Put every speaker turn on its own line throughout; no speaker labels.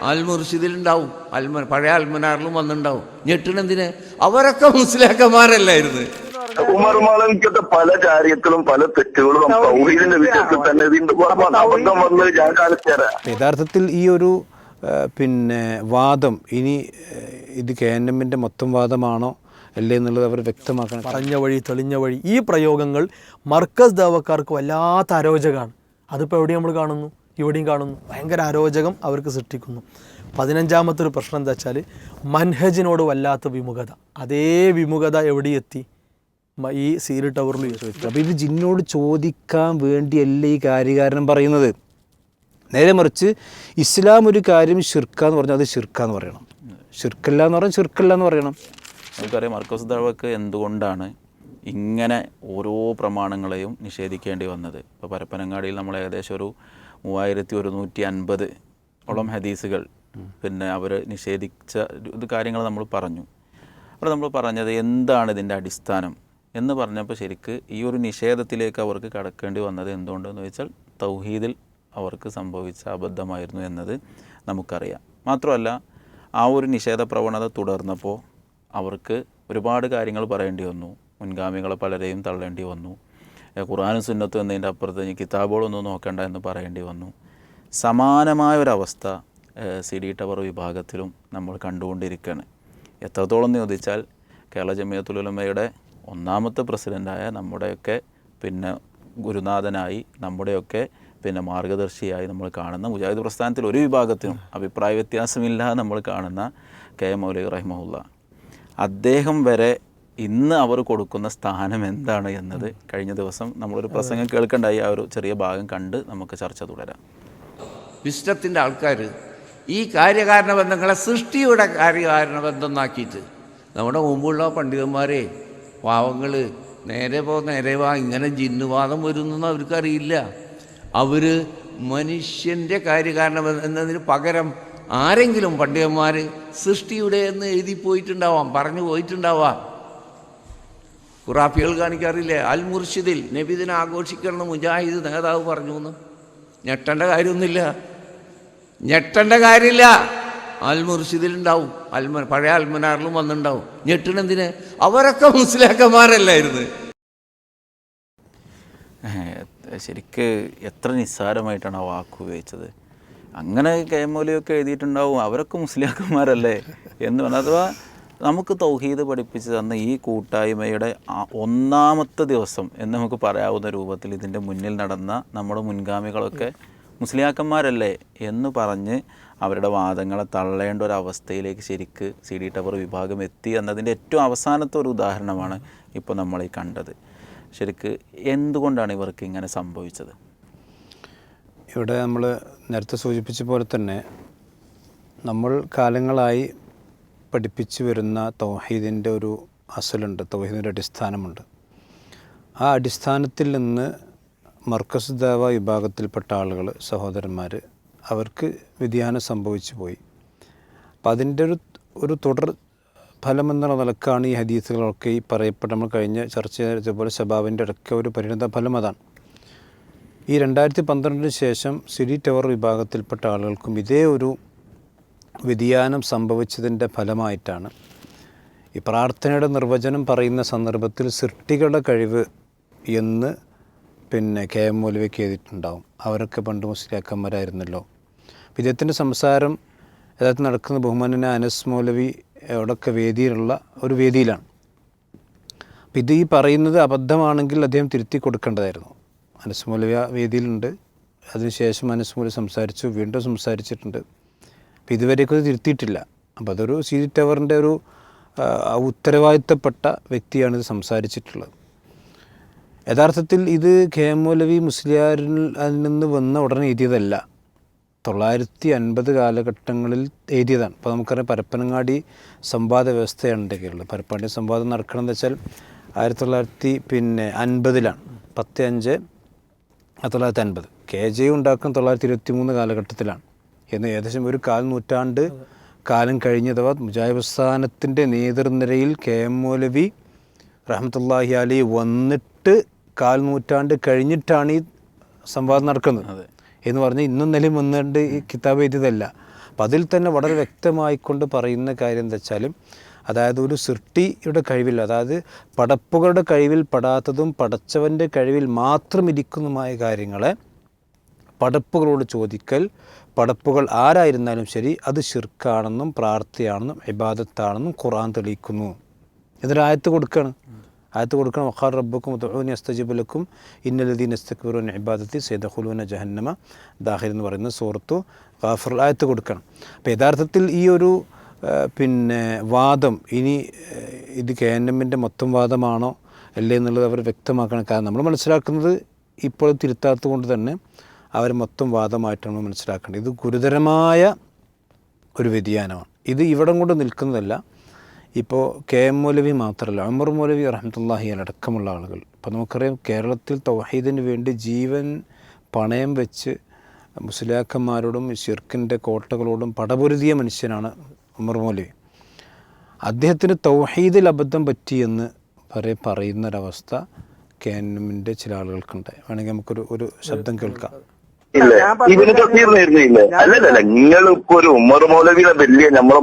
അൽ മുർഷിദിലുണ്ടാവും, പഴയ അൽമനാറിലും വന്നിട്ടുണ്ടാവും. ഞെട്ടണെന്തിന്? അവരൊക്കെ മുസ്ലിയാക്കന്മാരല്ലായിരുന്നു.
ഉമർ മൗലവിക്കത്തെ പല കാര്യത്തിലും പല തെറ്റുകളും തൗഹീദിന്റെ വിഷയത്തിൽ തന്നെ അബദ്ധം വന്ന് ഞാൻ കാണിച്ചു തരാം.
യഥാർത്ഥത്തിൽ ഈ ഒരു വാദം ഇനി ഇത് KNMന്റെ മൊത്തം വാദമാണോ അല്ലേ എന്നുള്ളത് അവർ വ്യക്തമാക്കണം.
പറഞ്ഞ വഴി തെളിഞ്ഞ വഴി ഈ പ്രയോഗങ്ങൾ മർക്കസ് ദാവക്കാർക്ക് വല്ലാത്ത അരോചകമാണ്. അതിപ്പോൾ എവിടെയും നമ്മൾ കാണുന്നു, ഇവിടെയും കാണുന്നു. ഭയങ്കര അരോചകം അവർക്ക് സൃഷ്ടിക്കുന്നു. 15ാമത്തെ ഒരു പ്രശ്നം എന്താ വെച്ചാൽ മൻഹജിനോട് വല്ലാത്ത വിമുഖത. അതേ വിമുഖത എവിടെയെത്തി? ഈ സീരി ടവറിൽ ചോദിച്ചു.
അപ്പോൾ ഇത് ജിന്നോട് ചോദിക്കാൻ വേണ്ടിയല്ല ഈ കാര്യകാരണം പറയുന്നത്. നേരെ മറിച്ച് ഇസ്ലാം ഒരു കാര്യം ഷിർക്കാന്ന് പറഞ്ഞാൽ അത് ഷിർക്കാന്ന് പറയണം, ഷിർക്കല്ല എന്ന് പറഞ്ഞാൽ ഷിർക്കല്ല എന്ന് പറയണം.
നമുക്കറിയാം മർക്കസ് ദഅവക്ക് എന്തുകൊണ്ടാണ് ഇങ്ങനെ ഓരോ പ്രമാണങ്ങളെയും നിഷേധിക്കേണ്ടി വന്നത്. ഇപ്പോൾ പരപ്പനങ്ങാടിയിൽ നമ്മൾ ഏകദേശം ഒരു 3150 ഹദീസുകൾ അവർ നിഷേധിച്ച ഇത് കാര്യങ്ങൾ നമ്മൾ പറഞ്ഞു. അപ്പോൾ നമ്മൾ പറഞ്ഞത് എന്താണ് ഇതിൻ്റെ അടിസ്ഥാനം എന്ന് പറഞ്ഞപ്പോൾ ശരിക്ക് ഈ ഒരു നിഷേധത്തിലേക്ക് അവർക്ക് കടക്കേണ്ടി വന്നത് എന്തുകൊണ്ടെന്ന് വെച്ചാൽ തൗഹീദിൽ അവർക്ക് സംഭവിച്ച അബദ്ധമായിരുന്നു എന്നത് നമുക്കറിയാം. മാത്രമല്ല ആ ഒരു നിഷേധ പ്രവണത തുടർന്നപ്പോൾ അവർക്ക് ഒരുപാട് കാര്യങ്ങൾ പറയേണ്ടി വന്നു. മുൻഗാമികളെ പലരെയും തള്ളേണ്ടി വന്നു. ഖുർആനും സുന്നത്തും എന്നതിൻ്റെ അപ്പുറത്ത് കിതാബുകളൊന്നും നോക്കേണ്ട എന്ന് പറയേണ്ടി വന്നു. സമാനമായ ഒരവസ്ഥ CD ടവർ വിഭാഗത്തിലും നമ്മൾ കണ്ടുകൊണ്ടിരിക്കുകയാണ്. എത്രത്തോളം എന്ന് ചോദിച്ചാൽ കേരള ജമിയത്തുൽ ഉലമയുടെ ഒന്നാമത്തെ പ്രസിഡൻ്റായ നമ്മുടെയൊക്കെ ഗുരുനാഥനായി നമ്മുടെയൊക്കെ മാർഗദർശിയായി നമ്മൾ കാണുന്ന മുജാഹിദ് പ്രസ്ഥാനത്തിൽ ഒരു വിഭാഗത്തിനും അഭിപ്രായ വ്യത്യാസമില്ലാതെ നമ്മൾ കാണുന്ന KM മൗലവി റഹിമഹുല്ല, അദ്ദേഹം വരെ ഇന്ന് അവർ കൊടുക്കുന്ന സ്ഥാനം എന്താണ് എന്നത് കഴിഞ്ഞ ദിവസം നമ്മളൊരു പ്രസംഗം കേൾക്കണ്ടായി. ആ ഒരു ചെറിയ ഭാഗം കണ്ട് നമുക്ക് ചർച്ച തുടരാം.
വിശ്വത്തിൻ്റെ ആൾക്കാർ ഈ കാര്യകാരണ ബന്ധങ്ങളെ സൃഷ്ടിയുടെ കാര്യകാരണ ബന്ധം എന്നാക്കിയിട്ട് നമ്മുടെ മുമ്പുള്ള പണ്ഡിതന്മാരെ പാവങ്ങൾ നേരെ വാ ഇങ്ങനെ ജിന്നുവാദം വരുന്നെന്ന് അവർക്കറിയില്ല. അവർ മനുഷ്യൻ്റെ കാര്യകാരണം എന്നതിന് പകരം ആരെങ്കിലും പണ്ഡിതന്മാർ സൃഷ്ടിയുടെ എന്ന് എഴുതി പോയിട്ടുണ്ടാവാം, പറഞ്ഞു പോയിട്ടുണ്ടാവാം. ഖുറാഫികൾ കാണിക്കാറില്ലേ അൽ മുർഷിദിൽ നബിദിനെ ആഘോഷിക്കണമെന്ന് മുജാഹിദ് നേതാവ് പറഞ്ഞു എന്ന്. ഞെട്ടേണ്ട കാര്യമില്ല. അൽ മുർഷിദിലുണ്ടാവും, പഴയ അൽമനാറിലും വന്നിട്ടുണ്ടാവും. ഞെട്ടണെന്തിന്? അവരൊക്കെ മുസ്ലിയാക്കന്മാരല്ലായിരുന്നു.
ശരിക്ക് എത്ര നിസ്സാരമായിട്ടാണ് ആ വാക്ക് ഉപയോഗിച്ചത്. അങ്ങനെ KM മൗലവിയൊക്കെ എഴുതിയിട്ടുണ്ടാവും അവരൊക്കെ മുസ്ലിയാക്കന്മാരല്ലേ എന്ന് പറഞ്ഞാൽ. അഥവാ നമുക്ക് തൗഹീദ് പഠിപ്പിച്ച് തന്ന ഈ കൂട്ടായ്മയുടെ ഒന്നാമത്തെ ദിവസം എന്ന് നമുക്ക് പറയാവുന്ന രൂപത്തിൽ ഇതിൻ്റെ മുന്നിൽ നടന്ന നമ്മുടെ മുൻഗാമികളൊക്കെ മുസ്ലിയാക്കന്മാരല്ലേ എന്ന് പറഞ്ഞ് അവരുടെ വാദങ്ങളെ തള്ളേണ്ട ഒരു അവസ്ഥയിലേക്ക് ശരിക്ക് CD ടവർ വിഭാഗം എത്തി എന്നതിൻ്റെ ഏറ്റവും അവസാനത്തെ ഒരു ഉദാഹരണമാണ് ഇപ്പോൾ നമ്മൾ ഈ കണ്ടത്. ശരിക്ക് എന്തുകൊണ്ടാണ് ഇവർക്ക് ഇങ്ങനെ സംഭവിച്ചത്?
ഇവിടെ നമ്മൾ നേരത്തെ സൂചിപ്പിച്ച പോലെ തന്നെ നമ്മൾ കാലങ്ങളായി പഠിപ്പിച്ചു വരുന്ന തൗഹീദിൻ്റെ ഒരു അസലുണ്ട്, തൗഹീദിൻ്റെ അടിസ്ഥാനമുണ്ട്. ആ അടിസ്ഥാനത്തിൽ നിന്ന് മർക്കസ് ദഅവ വിഭാഗത്തിൽപ്പെട്ട ആളുകൾ, സഹോദരന്മാർ, അവർക്ക് വ്യതിയാനം സംഭവിച്ചു പോയി. അപ്പം അതിൻ്റെ ഒരു തുടർ ഫലമെന്നുള്ള നിലക്കാണ് ഈ ഹദീസുകളൊക്കെ ഈ പറയപ്പെട്ട നമ്മൾ കഴിഞ്ഞ ചർച്ച ചെയ്തതുപോലെ ശബാബിൻ്റെ ഇടയ്ക്ക് ഒരു പരിണിത ഫലം അതാണ്. ഈ 2012 ശേഷം CD ടവർ വിഭാഗത്തിൽപ്പെട്ട ആളുകൾക്കും ഇതേ ഒരു വ്യതിയാനം സംഭവിച്ചതിൻ്റെ ഫലമായിട്ടാണ് ഈ പ്രാർത്ഥനയുടെ നിർവചനം പറയുന്ന സന്ദർഭത്തിൽ സൃഷ്ടികളുടെ കഴിവ് എന്ന് KM മൗലവിക്ക് എഴുതിയിട്ടുണ്ടാവും. അവരൊക്കെ പണ്ട് മുസ്ലിയാക്കന്മാരായിരുന്നല്ലോ. ഇദ്ദേഹത്തിൻ്റെ സംസാരം യഥാർത്ഥത്തിൽ നടക്കുന്ന ബഹുമാനനായ അനസ് മൗലവി അവിടെയൊക്കെ വേദിയിലുള്ള ഒരു വേദിയിലാണ്. അപ്പം ഇത് ഈ പറയുന്നത് അബദ്ധമാണെങ്കിൽ അദ്ദേഹം തിരുത്തി കൊടുക്കേണ്ടതായിരുന്നു. അനസ് മൗലവി ആ വേദിയിലുണ്ട്. അതിനുശേഷം അനസ് മൗലവി സംസാരിച്ചു, വീണ്ടും സംസാരിച്ചിട്ടുണ്ട്. അപ്പം ഇതുവരെയൊക്കെ ഇത് തിരുത്തിയിട്ടില്ല. അപ്പോൾ അതൊരു CD ടവറിൻ്റെ ഒരു ഉത്തരവാദിത്തപ്പെട്ട വ്യക്തിയാണിത് സംസാരിച്ചിട്ടുള്ളത്. യഥാർത്ഥത്തിൽ ഇത് KM മൗലവി മുസ്ലിയാരിൽ നിന്ന് വന്ന ഉടനെ എഴുതിയതല്ല, 950 കാലഘട്ടങ്ങളിൽ എഴുതിയതാണ്. അപ്പോൾ നമുക്കറിയാം പരപ്പനങ്ങാടി സംവാദ വ്യവസ്ഥയാണ് എൻ്റെ കീഴിൽ. പരപ്പനങ്ങാടി സംവാദം നടക്കണമെന്ന് വെച്ചാൽ 1950 10/5/1950. KJ ഉണ്ടാക്കുന്ന 923 കാലഘട്ടത്തിലാണ്. എന്ന് ഏകദേശം ഒരു 1/4 നൂറ്റാണ്ട് കാലം കഴിഞ്ഞഥവാ മുജാഹിദ് പ്രസ്ഥാനത്തിൻ്റെ നേതൃനിരയിൽ KM മൗലവി റഹ്മത്തുള്ളാഹി അലൈഹി വന്നിട്ട് 1/4 നൂറ്റാണ്ട് കഴിഞ്ഞിട്ടാണ് ഈ സംവാദം നടക്കുന്നത് എന്ന് പറഞ്ഞ് ഇന്നും നിലയും വന്നിട്ട് ഈ കിതാബ് എഴുതിയതല്ല. അപ്പം അതിൽ തന്നെ വളരെ വ്യക്തമായിക്കൊണ്ട് പറയുന്ന കാര്യം എന്താ വെച്ചാൽ, അതായത് ഒരു സൃഷ്ടിയുടെ കഴിവിൽ, അതായത് പടപ്പുകളുടെ കഴിവിൽ പെടാത്തതും പടച്ചവൻ്റെ കഴിവിൽ മാത്രം ഇരിക്കുന്നതുമായ കാര്യങ്ങളെ പടപ്പുകളോട് ചോദിക്കൽ, പടപ്പുകൾ ആരായിരുന്നാലും ശരി, അത് ശിർക്കാണെന്നും പ്രാർത്ഥനയാണെന്നും ഇബാദത്താണെന്നും ഖുർആൻ തെളിയിക്കുന്നു. എന്നൊരായത്ത് കൊടുക്കണം. വഖാല റബ്ബുക്കും ഉദ്ഉനി അസ്തജിബ് ലക്കും ഇന്നല്ലദീന ഇസ്തക്ബറൂന ഇബാദത്തി സയദ്ഖുലൂന ജഹന്നമ ദാഖിൽ എന്ന് പറയുന്ന സൂറത്തു ഗാഫിർ ആയത്ത് കൊടുക്കണം. അപ്പോൾ യഥാർത്ഥത്തിൽ ഈ ഒരു വാദം ഇനി ഇത് KNMൻ്റെ മൊത്തം വാദമാണോ അല്ലേ എന്നുള്ളത് അവർ വ്യക്തമാക്കണം. കാരണം നമ്മൾ മനസ്സിലാക്കുന്നത് ഇപ്പോൾ തിരുത്താത്തത് കൊണ്ട് തന്നെ അവർ മൊത്തം വാദമായിട്ടാണ് നമ്മൾ മനസ്സിലാക്കേണ്ടത്. ഇത് ഗുരുതരമായ ഒരു വ്യതിയാനമാണ്. ഇത് ഇവിടം കൊണ്ട് നിൽക്കുന്നതല്ല. ഇപ്പോൾ KM മൗലവി മാത്രമല്ല, ഉമർ മൗലവി റഹ്മത്തുള്ളാഹി അടക്കമുള്ള ആളുകൾ, ഇപ്പോൾ നമുക്കറിയാം കേരളത്തിൽ തൗഹീദിന് വേണ്ടി ജീവൻ പണയം വെച്ച് മുസ്ലിയാക്കന്മാരോടും ശിർക്കിൻ്റെ കോട്ടകളോടും പടപൊരുതിയ മനുഷ്യനാണ് ഉമർ മൗലവി. അദ്ദേഹത്തിന് തൗഹീദിൽ അബദ്ധം പറ്റിയെന്ന് പറയുന്നൊരവസ്ഥ KNMൻ്റെ ചില ആളുകൾക്കുണ്ട്. വേണമെങ്കിൽ നമുക്കൊരു ശബ്ദം കേൾക്കാം.
ഇല്ല, ഇവന് തഫ്സീറിനായിരുന്നില്ലേ? അല്ലല്ല, നിങ്ങളിപ്പോ ഒരു ഉമർ മൗലവിയുടെ വലിയ നമ്മളെ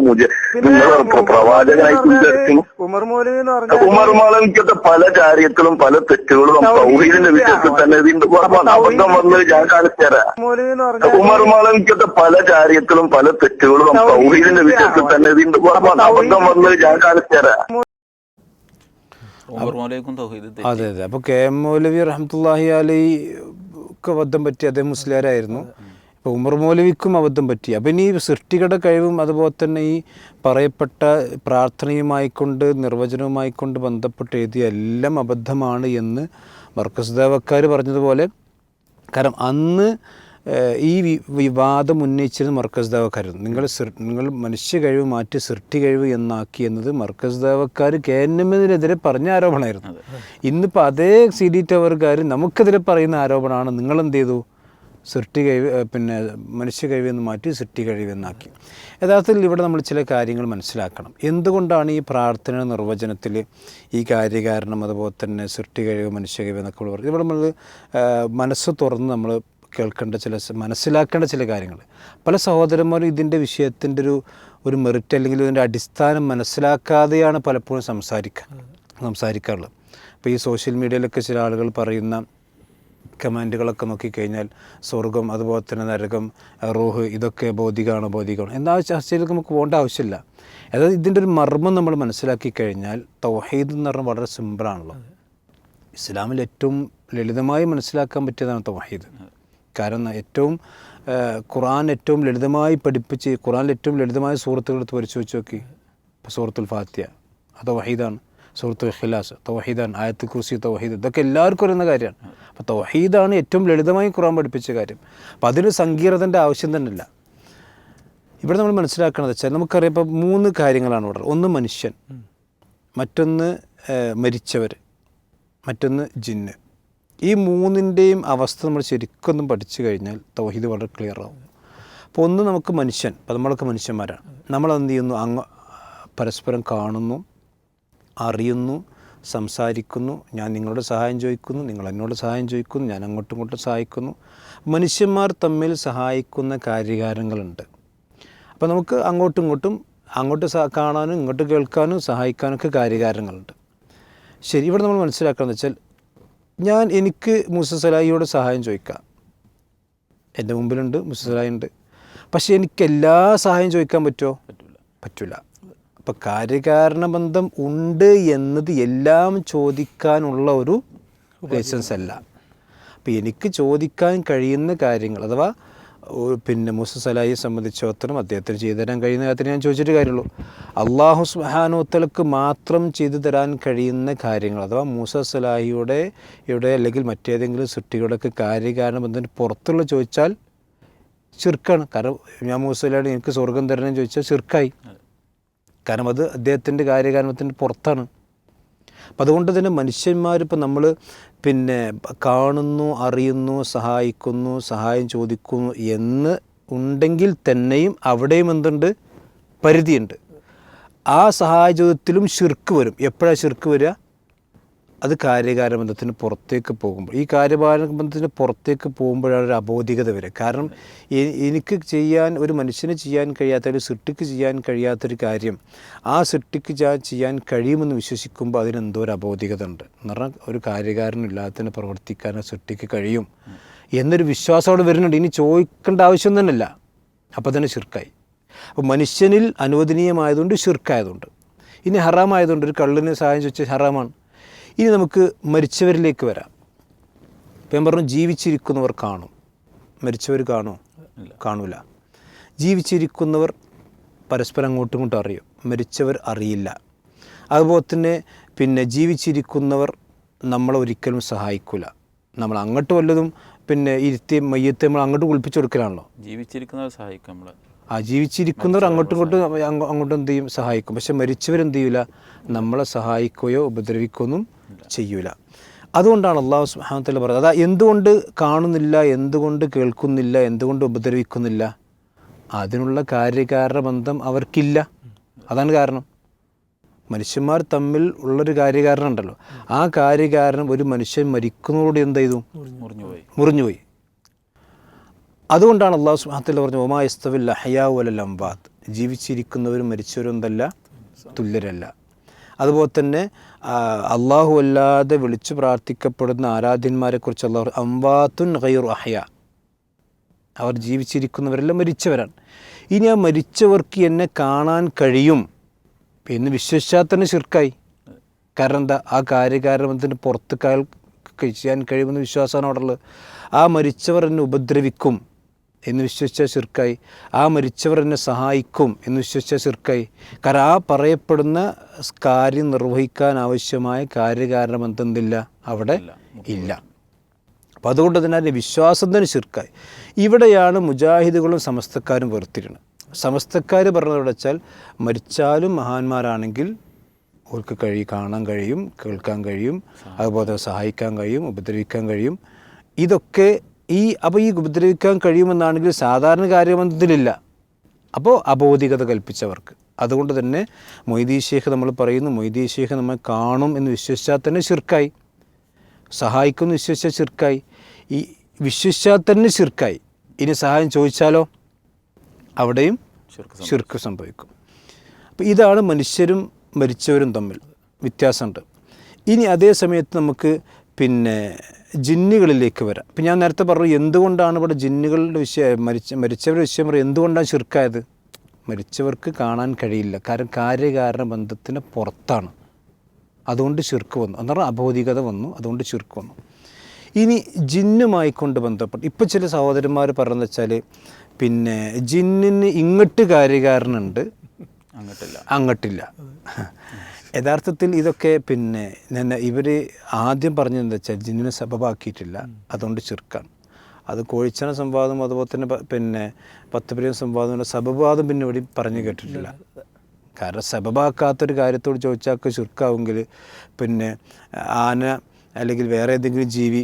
നിങ്ങളെ പ്രവാചകനായിട്ട് വിചാരിക്കുന്നു. ഉമർ മൗലവിക്കത്തെ പല കാര്യത്തിലും പല തെറ്റുകളും തൗഹീദിന്റെ വിഷയത്തിൽ തന്നെ ഇതിന്റെ അബദ്ധം വന്ന് ഞാൻ കാണിച്ചു തരാം. ഉമർ മൗലവിക്കത്തെ പല കാര്യത്തിലും പല തെറ്റുകളും തൗഹീദിന്റെ വിഷയത്തിൽ തന്നെ ഇതിന്റെ അബദ്ധം വന്ന് ഞാൻ കാണിച്ചു തരാം.
അതെ. അപ്പോൾ KM മൗലവി റഹ്മത്തുള്ളാഹി അലൈഹി അബദ്ധം പറ്റി, അദ്ദേഹം മുസ്ലിയാരായിരുന്നു. ഇപ്പോൾ ഉമർ മൗലവിക്കും അബദ്ധം പറ്റി. അപ്പം ഇനി സൃഷ്ടികളുടെ കഴിവും അതുപോലെ തന്നെ ഈ പറയപ്പെട്ട പ്രാർത്ഥനയുമായിക്കൊണ്ട് നിർവചനവുമായിക്കൊണ്ട് ബന്ധപ്പെട്ട് എഴുതിയ എല്ലാം അബദ്ധമാണ് എന്ന് മർക്കസ് ദേവക്കാർ പറഞ്ഞതുപോലെ. കാരണം അന്ന് ഈ വിവാദം ഉന്നയിച്ചിരുന്ന മർക്കസ് ദേവക്കാരായിരുന്നു. നിങ്ങൾ മനുഷ്യ കഴിവ് മാറ്റി സൃഷ്ടി കഴിവ് എന്നാക്കി എന്നത് മർക്കസ് ദേവക്കാർ KNMനെതിരെ പറഞ്ഞ ആരോപണമായിരുന്നു. ഇന്നിപ്പോൾ അതേ CD ടവർക്കാർ നമുക്കെതിരെ പറയുന്ന ആരോപണമാണ്, നിങ്ങളെന്ത് ചെയ്തു, സൃഷ്ടി കഴിവ് മനുഷ്യ കഴിവെന്ന് മാറ്റി സൃഷ്ടി കഴിവെന്നാക്കി. യഥാർത്ഥത്തിൽ ഇവിടെ നമ്മൾ ചില കാര്യങ്ങൾ മനസ്സിലാക്കണം. എന്തുകൊണ്ടാണ് ഈ പ്രാർത്ഥന നിർവചനത്തിൽ ഈ കാര്യകാരണം അതുപോലെ തന്നെ സൃഷ്ടി കഴിവ് മനുഷ്യ കഴിവ് എന്നൊക്കെ പറയുന്നത്? ഇവിടെ നമ്മൾ മനസ്സ് തുറന്ന് നമ്മൾ കേൾക്കേണ്ട മനസ്സിലാക്കേണ്ട ചില കാര്യങ്ങൾ. പല സഹോദരന്മാരും ഇതിൻ്റെ വിഷയത്തിൻ്റെ ഒരു മെറിറ്റ് അല്ലെങ്കിൽ ഇതിൻ്റെ അടിസ്ഥാനം മനസ്സിലാക്കാതെയാണ് പലപ്പോഴും സംസാരിക്കാറുള്ളത്. അപ്പോൾ ഈ സോഷ്യൽ മീഡിയയിലൊക്കെ ചില ആളുകൾ പറയുന്ന കമൻറ്റുകളൊക്കെ നോക്കിക്കഴിഞ്ഞാൽ സ്വർഗം അതുപോലെ തന്നെ നരകം, റൂഹ്, ഇതൊക്കെ ഭൗതികമാണോ എന്നാ ചർച്ചയിലേക്ക് നമുക്ക് പോകേണ്ട ആവശ്യമില്ല. അതായത് ഇതിൻ്റെ ഒരു മർമ്മം നമ്മൾ മനസ്സിലാക്കി കഴിഞ്ഞാൽ തൗഹീദ് എന്ന് പറഞ്ഞാൽ വളരെ സിമ്പിളാണല്ലോ. ഇസ്ലാമിൽ ഏറ്റവും ലളിതമായി മനസ്സിലാക്കാൻ പറ്റിയതാണ് തൗഹീദ്. കാരണം ഖുർആൻ ഏറ്റവും ലളിതമായി പഠിപ്പിച്ച്, ഖുർആനിൽ ഏറ്റവും ലളിതമായ സൂറത്തുകൾ എടുത്ത് പരിശോധിച്ച് നോക്കി. ഇപ്പോൾ സൂറത്തുൽ ഫാത്തിഹ അത് തൗഹീദാണ്, സൂറത്തുൽ ഇഖ്ലാസ് തൗഹീദാണ്, ആയത്തുൽ കുർസി തൗഹീദ്, ഇതൊക്കെ എല്ലാവർക്കും അറിയുന്ന കാര്യമാണ്. അപ്പോൾ തൗഹീദാണ് ഏറ്റവും ലളിതമായി ഖുർആൻ പഠിപ്പിച്ച കാര്യം. അപ്പോൾ അതിന് സങ്കീർണതൻ്റെ ആവശ്യം തന്നെ ഇല്ല. ഇവിടെ നമ്മൾ മനസ്സിലാക്കണത് വെച്ചാൽ നമുക്കറിയാം, ഇപ്പോൾ 3 കാര്യങ്ങളാണ് ഇവിടെ. ഒന്ന് മനുഷ്യൻ, മറ്റൊന്ന് മരിച്ചവർ, മറ്റൊന്ന് ജിന്ന്. ഈ 3ൻ്റെയും അവസ്ഥ നമ്മൾ ശരിക്കൊന്നും പഠിച്ചു കഴിഞ്ഞാൽ തൗഹീദ് വളരെ ക്ലിയർ ആവും. അപ്പോൾ ഒന്ന് നമുക്ക് മനുഷ്യൻ, അപ്പോൾ നമ്മളൊക്കെ മനുഷ്യന്മാരാണ്. നമ്മളെന്ത് ചെയ്യുന്നു, പരസ്പരം കാണുന്നു, അറിയുന്നു, സംസാരിക്കുന്നു. ഞാൻ നിങ്ങളുടെ സഹായം ചോദിക്കുന്നു, നിങ്ങൾ എന്നോട് സഹായം ചോദിക്കുന്നു, ഞാൻ അങ്ങോട്ടും ഇങ്ങോട്ടും സഹായിക്കുന്നു. മനുഷ്യന്മാർ തമ്മിൽ സഹായിക്കുന്ന കാര്യകാരങ്ങളുണ്ട്. അപ്പോൾ നമുക്ക് അങ്ങോട്ടും ഇങ്ങോട്ടും, അങ്ങോട്ട് കാണാനും ഇങ്ങോട്ട് കേൾക്കാനും സഹായിക്കാനൊക്കെ കാര്യകാരങ്ങളുണ്ട്. ശരി, ഇവിടെ നമ്മൾ മനസ്സിലാക്കുകയെന്ന് വെച്ചാൽ എനിക്ക് മൂസ സലാഹിയോട് സഹായം ചോദിക്കാം. എൻ്റെ മുമ്പിലുണ്ട്, മൂസ സലാഹി ഉണ്ട്. പക്ഷേ എനിക്ക് എല്ലാ സഹായം ചോദിക്കാൻ പറ്റുമോ? പറ്റില്ല. അപ്പോൾ കാര്യകാരണ ബന്ധം ഉണ്ട് എന്നത് എല്ലാം ചോദിക്കാനുള്ള ഒരു ലൈസൻസ് അല്ല. അപ്പോൾ എനിക്ക് ചോദിക്കാൻ കഴിയുന്ന കാര്യങ്ങൾ, അഥവാ മൂസ സലാഹിയെ സംബന്ധിച്ചിടത്തോളം അദ്ദേഹത്തിന് ചെയ്തു തരാൻ കഴിയുന്ന കാര്യത്തിന് ഞാൻ ചോദിച്ചിട്ട് കാര്യമുള്ളൂ. അള്ളാഹു സുബ്ഹാനഹു വ തആലക്ക് മാത്രം ചെയ്തു തരാൻ കഴിയുന്ന കാര്യങ്ങൾ, അഥവാ മൂസ സലാഹിയുടെ അല്ലെങ്കിൽ മറ്റേതെങ്കിലും സൃഷ്ടികളുടെയൊക്കെ കാര്യകാരണ ബന്ധത്തിന് പുറത്തുള്ള ചോദിച്ചാൽ ശിർക്കാണ്. കാരണം ഞാൻ മൂസ സലാഹിയോട് എനിക്ക് സ്വർഗം തരണമെന്ന് ചോദിച്ചാൽ ശിർക്കായി. കാരണം അത് അദ്ദേഹത്തിൻ്റെ കാര്യകാരണത്തിൻ്റെ പുറത്താണ്. അപ്പം അതുകൊണ്ട് തന്നെ മനുഷ്യന്മാരിപ്പോൾ നമ്മൾ കാണുന്നു, അറിയുന്നു, സഹായിക്കുന്നു, സഹായം ചോദിക്കുന്നു എന്ന് ഉണ്ടെങ്കിൽ തന്നെയും അവിടെയും എന്തുണ്ട്, പരിധിയുണ്ട്. ആ സഹായ ചോദ്യത്തിലും ശിർക്ക് വരും. എപ്പോഴാണ് ശിർക്ക് വരിക? അത് കാര്യകാരബന്ധത്തിന് പുറത്തേക്ക് പോകുമ്പോൾ, ഈ കാര്യകാരബന്ധത്തിന് പുറത്തേക്ക് പോകുമ്പോഴാണ് ഒരു അബോധികത വരിക. കാരണം എനിക്ക് ചെയ്യാൻ, ഒരു മനുഷ്യന് ചെയ്യാൻ കഴിയാത്ത, ഒരു സൃഷ്ടിക്ക് ചെയ്യാൻ കഴിയാത്തൊരു കാര്യം ആ സൃഷ്ടിക്ക് ചെയ്യാൻ കഴിയുമെന്ന് വിശ്വസിക്കുമ്പോൾ അതിനെന്തോ ഒരു അബോധികത ഉണ്ട്. എന്ന് പറഞ്ഞാൽ ഒരു കാര്യകാരനില്ലാത്തതിന് പ്രവർത്തിക്കാൻ സൃഷ്ടിക്ക് കഴിയും എന്നൊരു വിശ്വാസം അവിടെ വരുന്നുണ്ട്. ഇനി ചോദിക്കേണ്ട ആവശ്യം തന്നെയല്ല, അപ്പോൾ തന്നെ ശിർക്കായി. അപ്പോൾ മനുഷ്യനിൽ അനുവദനീയമായതുകൊണ്ട് ശിർക്കായതുകൊണ്ട്. ഇനി ഹറാമായതുകൊണ്ട്, ഒരു കള്ളിന് സഹായം ചോദിച്ചാൽ ഹറാമാണ്. ഇനി നമുക്ക് മരിച്ചവരിലേക്ക് വരാം. ഇപ്പം ഞാൻ പറഞ്ഞു ജീവിച്ചിരിക്കുന്നവർ കാണും, മരിച്ചവർ കാണുമോ? കാണൂല. ജീവിച്ചിരിക്കുന്നവർ പരസ്പരം അങ്ങോട്ടും ഇങ്ങോട്ടും അറിയും, മരിച്ചവർ അറിയില്ല. അതുപോലെ തന്നെ പിന്നെ ജീവിച്ചിരിക്കുന്നവർ നമ്മളെ ഒരിക്കലും സഹായിക്കില്ല. നമ്മൾ അങ്ങോട്ട് വല്ലതും പിന്നെ ഇരുത്തി മയ്യത്തെ നമ്മൾ അങ്ങോട്ട് കുളിപ്പിച്ചു കൊടുക്കലാണല്ലോ.
ജീവിച്ചിരിക്കുന്നവർ സഹായിക്കും നമ്മളെ.
ജീവിച്ചിരിക്കുന്നവർ അങ്ങോട്ടും അങ്ങോട്ടും എന്ത് ചെയ്യും? സഹായിക്കും. പക്ഷെ മരിച്ചവരെന്ത് ചെയ്യൂല? നമ്മളെ സഹായിക്കുകയോ ഉപദ്രവിക്കുകയൊന്നും ചെയ്യൂല. അതുകൊണ്ടാണ് അള്ളാഹു സുബ്ഹാനഹു വ തആല പറയുന്നത്, അതാ എന്തുകൊണ്ട് കാണുന്നില്ല, എന്തുകൊണ്ട് കേൾക്കുന്നില്ല, എന്തുകൊണ്ട് ഉപദ്രവിക്കുന്നില്ല? അതിനുള്ള കാര്യകാരണ ബന്ധം അവർക്കില്ല. അതാണ് കാരണം. മനുഷ്യന്മാർ തമ്മിൽ ഉള്ളൊരു കാര്യകാരണം ഉണ്ടല്ലോ, ആ കാര്യകാരണം ഒരു മനുഷ്യൻ മരിക്കുന്നതോടെ എന്ത് ചെയ്തു? മുറിഞ്ഞുപോയി. അതുകൊണ്ടാണ് അള്ളാഹു സുബ്ഹാനഹു വ തആല പറഞ്ഞു, വമാ യസ്തവിൽ അഹ്യാഉ വലൽ അംവാത്ത്, ജീവിച്ചിരിക്കുന്നവരും മരിച്ചവരും എന്തല്ല, തുല്യരല്ല. അതുപോലെ തന്നെ അള്ളാഹു അല്ലാതെ വിളിച്ചു പ്രാർത്ഥിക്കപ്പെടുന്ന ആരാധ്യന്മാരെക്കുറിച്ച് അള്ളാഹു അംവാത്തുൻ ഗൈറു അഹ്യാ, അവർ ജീവിച്ചിരിക്കുന്നവരെല്ലാം മരിച്ചവരാണ്. ഇനി ആ മരിച്ചവർക്ക് എന്നെ കാണാൻ കഴിയും എന്ന് വിശ്വസിച്ചാൽ തന്നെ ശിർക്കായി. കാരണം എന്താ? ആ കാര്യകാരണത്തിന് പുറത്ത് ചെയ്യാൻ കഴിയുമെന്ന് വിശ്വാസമാണ് അവിടെ ഉള്ളത്. ആ മരിച്ചവർ എന്നെ ഉപദ്രവിക്കും എന്ന് വിശ്വസിച്ചാൽ ശിർക്കായി. ആ മരിച്ചവർ എന്നെ സഹായിക്കും എന്ന് വിശ്വസിച്ചാൽ ശിർക്കായി. കാരണം ആ പറയപ്പെടുന്ന കാര്യം നിർവഹിക്കാൻ ആവശ്യമായ കാര്യകാരണബന്ധം എന്തില്ല, അവിടെ ഇല്ല. അപ്പോൾ അതുകൊണ്ട് തന്നെ അതിൻ്റെ വിശ്വാസം തന്നെ ശിർക്കായി. ഇവിടെയാണ് മുജാഹിദുകളും സമസ്തക്കാരും വേർതിരിയുന്നത്. സമസ്തക്കാർ പറഞ്ഞത് വെച്ചാൽ മരിച്ചാലും മഹാന്മാരാണെങ്കിൽ അവർക്ക് കാണാൻ കഴിയും, കേൾക്കാൻ കഴിയും, അതുപോലെ സഹായിക്കാൻ കഴിയും, ഉപദ്രവിക്കാൻ കഴിയും. ഇതൊക്കെ അപ്പോൾ ഈ ഉപദ്രവിക്കാൻ കഴിയുമെന്നാണെങ്കിൽ സാധാരണ കാര്യബന്ധത്തിലില്ല. അപ്പോൾ അബോധികത കൽപ്പിച്ചവർക്ക്. അതുകൊണ്ട് തന്നെ മൊയ്തീൻ ശൈഖ് നമ്മൾ പറയുന്നു, മൊയ്തീൻ ശൈഖ് നമ്മൾ കാണും എന്ന് വിശ്വസിച്ചാൽ തന്നെ ശിർക്കായി, സഹായിക്കും എന്ന് വിശ്വസിച്ചാൽ ശിർക്കായി, ഈ വിശ്വസിച്ചാൽ തന്നെ ശിർക്കായി. ഇനി സഹായം ചോദിച്ചാലോ അവിടെയും ശിർക്ക് സംഭവിക്കും. അപ്പോൾ ഇതാണ് മനുഷ്യരും മരിച്ചവരും തമ്മിൽ വ്യത്യാസമുണ്ട്. ഇനി അതേ സമയത്ത് നമുക്ക് പിന്നെ ജിന്നുകളിലേക്ക് വരാം. ഇപ്പം ഞാൻ നേരത്തെ പറഞ്ഞു എന്തുകൊണ്ടാണ് ഇവിടെ ജിന്നുകളുടെ വിഷയം, മരിച്ചവരുടെ വിഷയം പറയും, എന്തുകൊണ്ടാണ് ശിർക്കായത്? മരിച്ചവർക്ക് കാണാൻ കഴിയില്ല, കാരണം കാര്യകാരണ ബന്ധത്തിന് പുറത്താണ്. അതുകൊണ്ട് ശിർക്ക് വന്നു, എന്ന് പറഞ്ഞാൽ അബോധികത വന്നു, അതുകൊണ്ട് ശിർക്ക് വന്നു. ഇനി ജിന്നുമായിക്കൊണ്ട് ബന്ധപ്പെട്ട് ഇപ്പോൾ ചില സഹോദരന്മാർ പറയുന്നത് വെച്ചാൽ പിന്നെ ജിന്നിന് ഇങ്ങോട്ട് കാര്യകാരണമുണ്ട്, അങ്ങോട്ടില്ല. യഥാർത്ഥത്തിൽ ഇതൊക്കെ പിന്നെ ഇവർ ആദ്യം പറഞ്ഞതെന്താ വെച്ചാൽ ജിന്നിനെ സബബാക്കിയിട്ടില്ല, അതുകൊണ്ട് ശിർക്കാണ്. അത് കോഴിച്ചന സംവാദം അതുപോലെ തന്നെ പിന്നെ 10 പ്രിയം സംവാദം സബബാദം പിന്നെ ഇവിടെ പറഞ്ഞു കേട്ടിട്ടില്ല. കാരണം സബബാക്കാത്തൊരു കാര്യത്തോട് ചോദിച്ചാൽ ശിർക്കാവുമെങ്കിൽ പിന്നെ ആന അല്ലെങ്കിൽ വേറെ ഏതെങ്കിലും ജീവി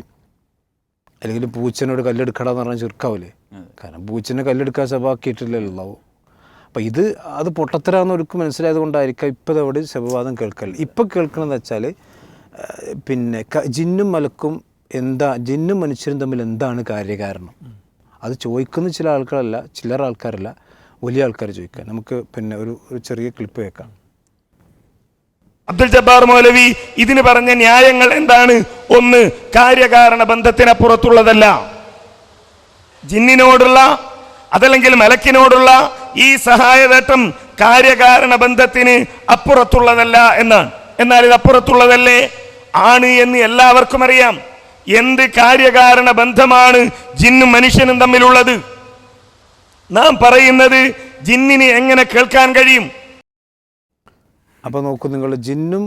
അല്ലെങ്കിൽ പൂച്ചനോട് കല്ലെടുക്കണമെന്ന് പറഞ്ഞാൽ ചുരുക്കാവില്ലേ? കാരണം പൂച്ചനെ കല്ലെടുക്കാൻ സബാക്കിയിട്ടില്ലല്ലോ. അപ്പം അത് പൊട്ടത്തരാന്ന് അവർക്ക് മനസ്സിലായത് കൊണ്ടായിരിക്കാം ഇപ്പോൾ അവിടെ ശബവാദം കേൾക്കല്. ഇപ്പം കേൾക്കണമെന്ന് വെച്ചാൽ പിന്നെ ജിന്നും മലക്കും ജിന്നും മനുഷ്യരും തമ്മിൽ എന്താണ് കാര്യകാരണം, അത് ചോദിക്കുന്ന ചിലർ ആൾക്കാരല്ല, വലിയ ആൾക്കാർ ചോദിക്കാൻ. നമുക്ക് പിന്നെ ഒരു ചെറിയ ക്ലിപ്പ് കേൾക്കാം.
അബ്ദുൽ ജബ്ബാർ മൗലവി ഇതിന് പറഞ്ഞ ന്യായങ്ങൾ എന്താണ്? ഒന്ന്, കാര്യകാരണ ബന്ധത്തിനപ്പുറത്തുള്ളതല്ല. ജിന്നിനോടുള്ള അതല്ലെങ്കിൽ മലക്കിനോടുള്ള ഈ സഹായവേട്ടം കാര്യകാരണ ബന്ധത്തിന് അപ്പുറത്തുള്ളതല്ല എന്നാണ്. എന്നാൽ ഇത് അപ്പുറത്തുള്ളതല്ലേ? ആണ് എന്ന് എല്ലാവർക്കും അറിയാം. എന്ത് കാര്യകാരണ ബന്ധമാണ് ജിന്നും മനുഷ്യനും തമ്മിലുള്ളത്? നാം പറയുന്നത് ജിന്നിന് എങ്ങനെ കേൾക്കാൻ കഴിയും?
അപ്പോൾ നോക്കൂ നിങ്ങൾ, ജിന്നും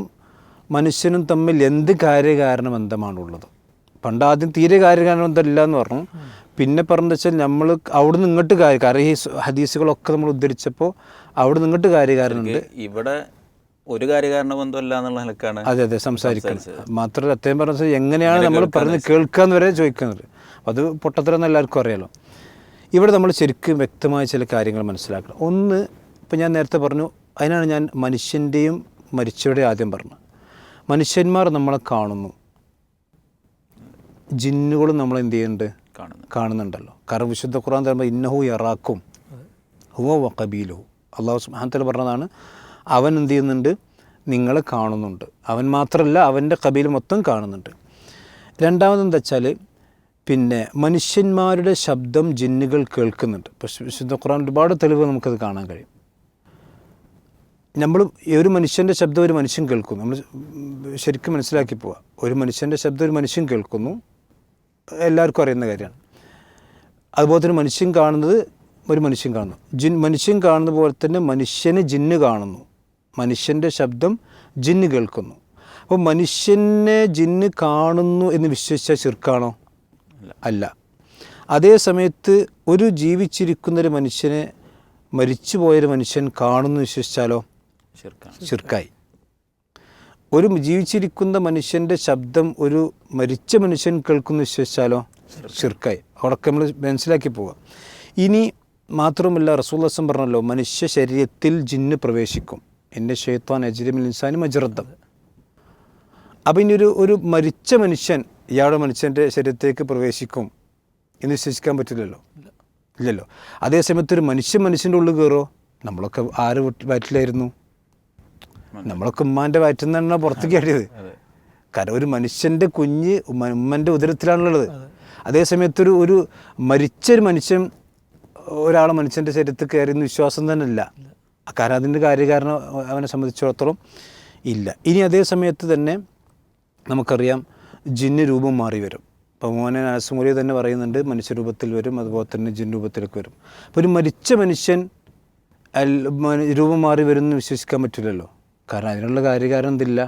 മനുഷ്യനും തമ്മിൽ എന്ത് കാര്യകാരണ ബന്ധമാണുള്ളത്? പണ്ടാദ്യം തീരെ കാര്യകാരണ ബന്ധമില്ല എന്ന് പറഞ്ഞു. പിന്നെ പറഞ്ഞെന്ന് വെച്ചാൽ നമ്മൾ അവിടെ നിന്ന് ഇങ്ങോട്ട് കാരണം ഈ ഹദീസുകളൊക്കെ നമ്മൾ ഉദ്ധരിച്ചപ്പോൾ അവിടെ നിന്ന് ഇങ്ങോട്ട് കാര്യകാരണമുണ്ട്.
ഇവിടെ ഒരു കാര്യകാരണ ബന്ധമല്ല എന്നുള്ള നിലക്കാണ്
അതെ സംസാരിക്കുന്നത്. മാത്രമല്ല അദ്ദേഹം പറഞ്ഞ എങ്ങനെയാണ് നമ്മൾ പറഞ്ഞ് കേൾക്കാന്ന് വരെ ചോദിക്കുന്നത്. അത് പൊട്ടത്തരം എല്ലാവർക്കും അറിയാലോ. ഇവിടെ നമ്മൾ ശരിക്കും വ്യക്തമായ ചില കാര്യങ്ങൾ മനസ്സിലാക്കണം. ഒന്ന്, ഇപ്പം ഞാൻ നേരത്തെ പറഞ്ഞു, അതിനാണ് ഞാൻ മനുഷ്യൻ്റെയും മരിച്ചവരുടെയും ആദ്യം പറഞ്ഞത്. മനുഷ്യന്മാർ നമ്മളെ കാണുന്നു, ജിന്നുകളും നമ്മളെ എന്ത് ചെയ്യുന്നുണ്ട്, കാണുന്നുണ്ടല്ലോ. കാരണം വിശുദ്ധ ഖുർആൻ പറയുമ്പോൾ ഇന്നഹു യറാക്കും ഹുവ വഖബീലുഹു, അള്ളാഹു സുബ്ഹാനഹു വ തആല പറഞ്ഞതാണ്, അവൻ എന്ത് ചെയ്യുന്നുണ്ട്, നിങ്ങളെ കാണുന്നുണ്ട്. അവൻ മാത്രമല്ല, അവൻ്റെ കബീൽ മൊത്തം കാണുന്നുണ്ട്. രണ്ടാമതെന്താ വെച്ചാൽ പിന്നെ മനുഷ്യന്മാരുടെ ശബ്ദം ജിന്നുകൾ കേൾക്കുന്നുണ്ട്. പക്ഷേ വിശുദ്ധ ഖുർആൻ ഒരുപാട് തെളിവ് നമുക്കത് കാണാൻ കഴിയും. നമ്മൾ ഒരു മനുഷ്യൻ്റെ ശബ്ദം ഒരു മനുഷ്യൻ കേൾക്കുന്നു, നമ്മൾ ശരിക്കും മനസ്സിലാക്കി പോവുക. ഒരു മനുഷ്യൻ്റെ ശബ്ദം ഒരു മനുഷ്യൻ കേൾക്കുന്നു, എല്ലാവർക്കും അറിയുന്ന കാര്യമാണ്. അതുപോലെ തന്നെ മനുഷ്യൻ കാണുന്നത് ഒരു മനുഷ്യൻ കാണുന്നു. മനുഷ്യൻ കാണുന്ന പോലെ തന്നെ മനുഷ്യന് ജിന്ന് കാണുന്നു, മനുഷ്യൻ്റെ ശബ്ദം ജിന്ന് കേൾക്കുന്നു. അപ്പോൾ മനുഷ്യനെ ജിന്ന് കാണുന്നു എന്ന് വിശ്വസിച്ചാൽ ശിർക്കാണോ? അല്ല. അതേ സമയത്ത് ഒരു ജീവിച്ചിരിക്കുന്നൊരു മനുഷ്യനെ മരിച്ചു പോയൊരു മനുഷ്യൻ കാണുന്നു വിശ്വസിച്ചാലോ? ശിർക്കായി. ഒരു ജീവിച്ചിരിക്കുന്ന മനുഷ്യൻ്റെ ശബ്ദം ഒരു മരിച്ച മനുഷ്യൻ കേൾക്കുന്നു വിശ്വസിച്ചാലോ? ശിർക്കായി. അവിടെയൊക്കെ നമ്മൾ മനസ്സിലാക്കി പോവുക. ഇനി മാത്രമല്ല, റസൂലുള്ളാഹി സ്വല്ലല്ലാഹു അലൈഹി വസല്ലം പറഞ്ഞല്ലോ, മനുഷ്യ ശരീരത്തിൽ ജിന്ന് പ്രവേശിക്കും, എൻ്റെ ശൈത്താൻ അജ്രി മിനൽ ഇൻസാനി മജ്റദ്ദം. അപ്പം ഇനി ഒരു മരിച്ച മനുഷ്യൻ ഇയാളുടെ മനുഷ്യൻ്റെ ശരീരത്തേക്ക് പ്രവേശിക്കും എന്ന് വിശ്വസിക്കാൻ പറ്റില്ലല്ലോ, ഇല്ലല്ലോ. അതേസമയത്ത് ഒരു മനുഷ്യൻ്റെ ഉള്ളിൽ കയറോ? നമ്മളൊക്കെ ആര് വയറ്റിലായിരുന്നു? നമ്മളൊക്കെ ഉമ്മാൻ്റെ വയറ്റിൽ നിന്നാണ് പുറത്തേക്ക് ആടിയത്. കാരണം ഒരു മനുഷ്യൻ്റെ കുഞ്ഞ് ഉമ്മൻ്റെ ഉദരത്തിലാണുള്ളത്. അതേസമയത്തൊരു ഒരു മരിച്ചൊരു മനുഷ്യൻ ഒരാളെ മനുഷ്യൻ്റെ ശരീരത്തിൽ കയറിയെന്ന് വിശ്വാസം തന്നെ ഇല്ല. കാരണം അതിൻ്റെ കാര്യകാരണം അവനെ സംബന്ധിച്ചിടത്തോളം ഇല്ല. ഇനി അതേ സമയത്ത് തന്നെ നമുക്കറിയാം ജിന്ന് രൂപം മാറി വരും. അപ്പോൾ മോനെ നാസമൂലി തന്നെ പറയുന്നുണ്ട്, മനുഷ്യരൂപത്തിൽ വരും, അതുപോലെ തന്നെ ജിൻ രൂപത്തിലേക്ക് വരും. അപ്പോൾ ഒരു മരിച്ച മനുഷ്യൻ രൂപം മാറി വരുമെന്ന് വിശ്വസിക്കാൻ പറ്റില്ലല്ലോ. കാരണം അതിനുള്ള കാര്യകാരണം എന്തില്ല,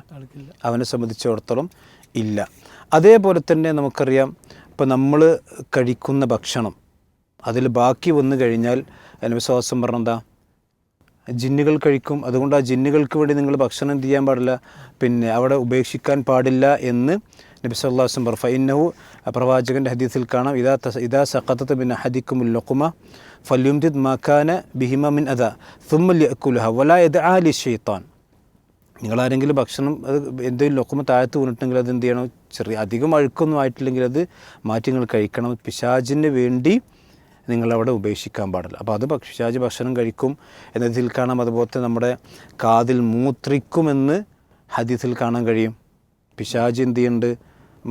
അവനെ സംബന്ധിച്ചിടത്തോളം ഇല്ല. അതേപോലെ തന്നെ നമുക്കറിയാം, ഇപ്പോൾ നമ്മൾ കഴിക്കുന്ന ഭക്ഷണം അതിൽ ബാക്കി വന്നു കഴിഞ്ഞാൽ വിശ്വാസം പറഞ്ഞെന്താ, ജിന്നുകൾ കഴിക്കും. അതുകൊണ്ട് ആ ജിന്നുകൾക്ക് വേണ്ടി നിങ്ങൾ ഭക്ഷണം ചെയ്യാൻ പാടില്ല, പിന്നെ അവിടെ ഉപേക്ഷിക്കാൻ പാടില്ല എന്ന് നബി സല്ലല്ലാഹു അലൈഹി വസല്ലം പറഞ്ഞു. ഫഇന്നഹു, പ്രവാചകൻ്റെ ഹദീസിൽ കാണാം, ഇദാ സഖതത മിൻ അഹദിക്കുമുൽ ലഖ്മ ഫല്യുംതിദ് മാ കാന ബിഹിമ മിൻ അദാ സുമ്മ ലിയഅകുലഹ വലാ യദ്ആ ലിശൈത്താൻ. നിങ്ങളാരെങ്കിലും ഭക്ഷണം എന്തെങ്കിലും ലൊക്കുമ്പോൾ താഴത്ത് വീണിട്ടുണ്ടെങ്കിൽ അത് എന്ത് ചെയ്യണം, ചെറിയ അധികം അഴുക്കൊന്നും ആയിട്ടില്ലെങ്കിൽ അത് മാറ്റി നിങ്ങൾ കഴിക്കണം. പിശാചിന് വേണ്ടി നിങ്ങളവിടെ ഉപേക്ഷിക്കാൻ പാടില്ല. അപ്പോൾ അത് പിശാച് ഭക്ഷണം കഴിക്കും എന്നതിൽ കാണാം. അതുപോലെ നമ്മുടെ കാതിൽ മൂത്രിക്കുമെന്ന് ഹദീസിൽ കാണാൻ കഴിയും. പിശാച് എന്ത് ചെയ്യുന്നുണ്ട്,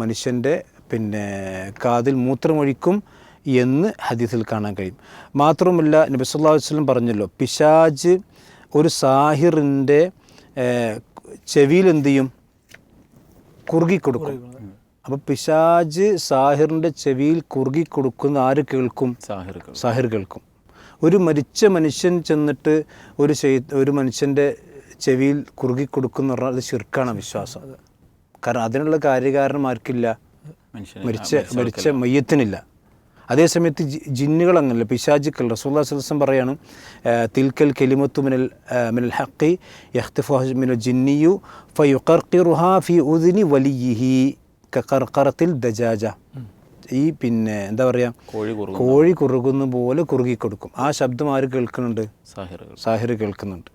മനുഷ്യൻ്റെ പിന്നെ കാതിൽ മൂത്രമൊഴിക്കും എന്ന് ഹദീസിൽ കാണാൻ കഴിയും. മാത്രമല്ല നബി സല്ലല്ലാഹു അലൈഹി വസല്ലം പറഞ്ഞല്ലോ, പിശാച് ഒരു സാഹിറിൻ്റെ ചെവിയിൽ എന്ത് ചെയ്യും, കുറുകിക്കൊടുക്കും. അപ്പോൾ പിശാച് സാഹിറിൻ്റെ ചെവിയിൽ കുറുകിക്കൊടുക്കുന്ന ആര് കേൾക്കും? സാഹിർ കേൾക്കും. ഒരു മരിച്ച മനുഷ്യൻ ചെന്നിട്ട് ഒരു മനുഷ്യൻ്റെ ചെവിയിൽ കുറുകിക്കൊടുക്കുന്ന പറഞ്ഞാൽ അത് ശിർക്കാണ് വിശ്വാസം. കാരണം അതിനുള്ള കാര്യകാരണം ആർക്കില്ല, മരിച്ച മയ്യത്തിനില്ല. അതേസമയത്ത് ജിന്നുകൾ അങ്ങനല്ല, പിശാചുക്കൾ. റസൂലുള്ളാഹി സ്വല്ലല്ലാഹു അലൈഹി വസല്ലം പറയാണ്, തിൽക്കൽ കലിമത്തു മിനൽ ഹഖി യഖ്തഫുഹ മിനൽ ജിന്നിയു ഫയുഖർഖിറുഹാ ഫി ഉദ്നി വലിയിഹി കഖർഖറത്തിൽ ദജാജ. ഈ പിന്നെ എന്താ പറയുക, കോഴി കുറുകുന്ന പോലെ കുറുകിക്കൊടുക്കും. ആ ശബ്ദം ആര് കേൾക്കുന്നുണ്ട്? സാഹിർ കേൾക്കുന്നുണ്ട്.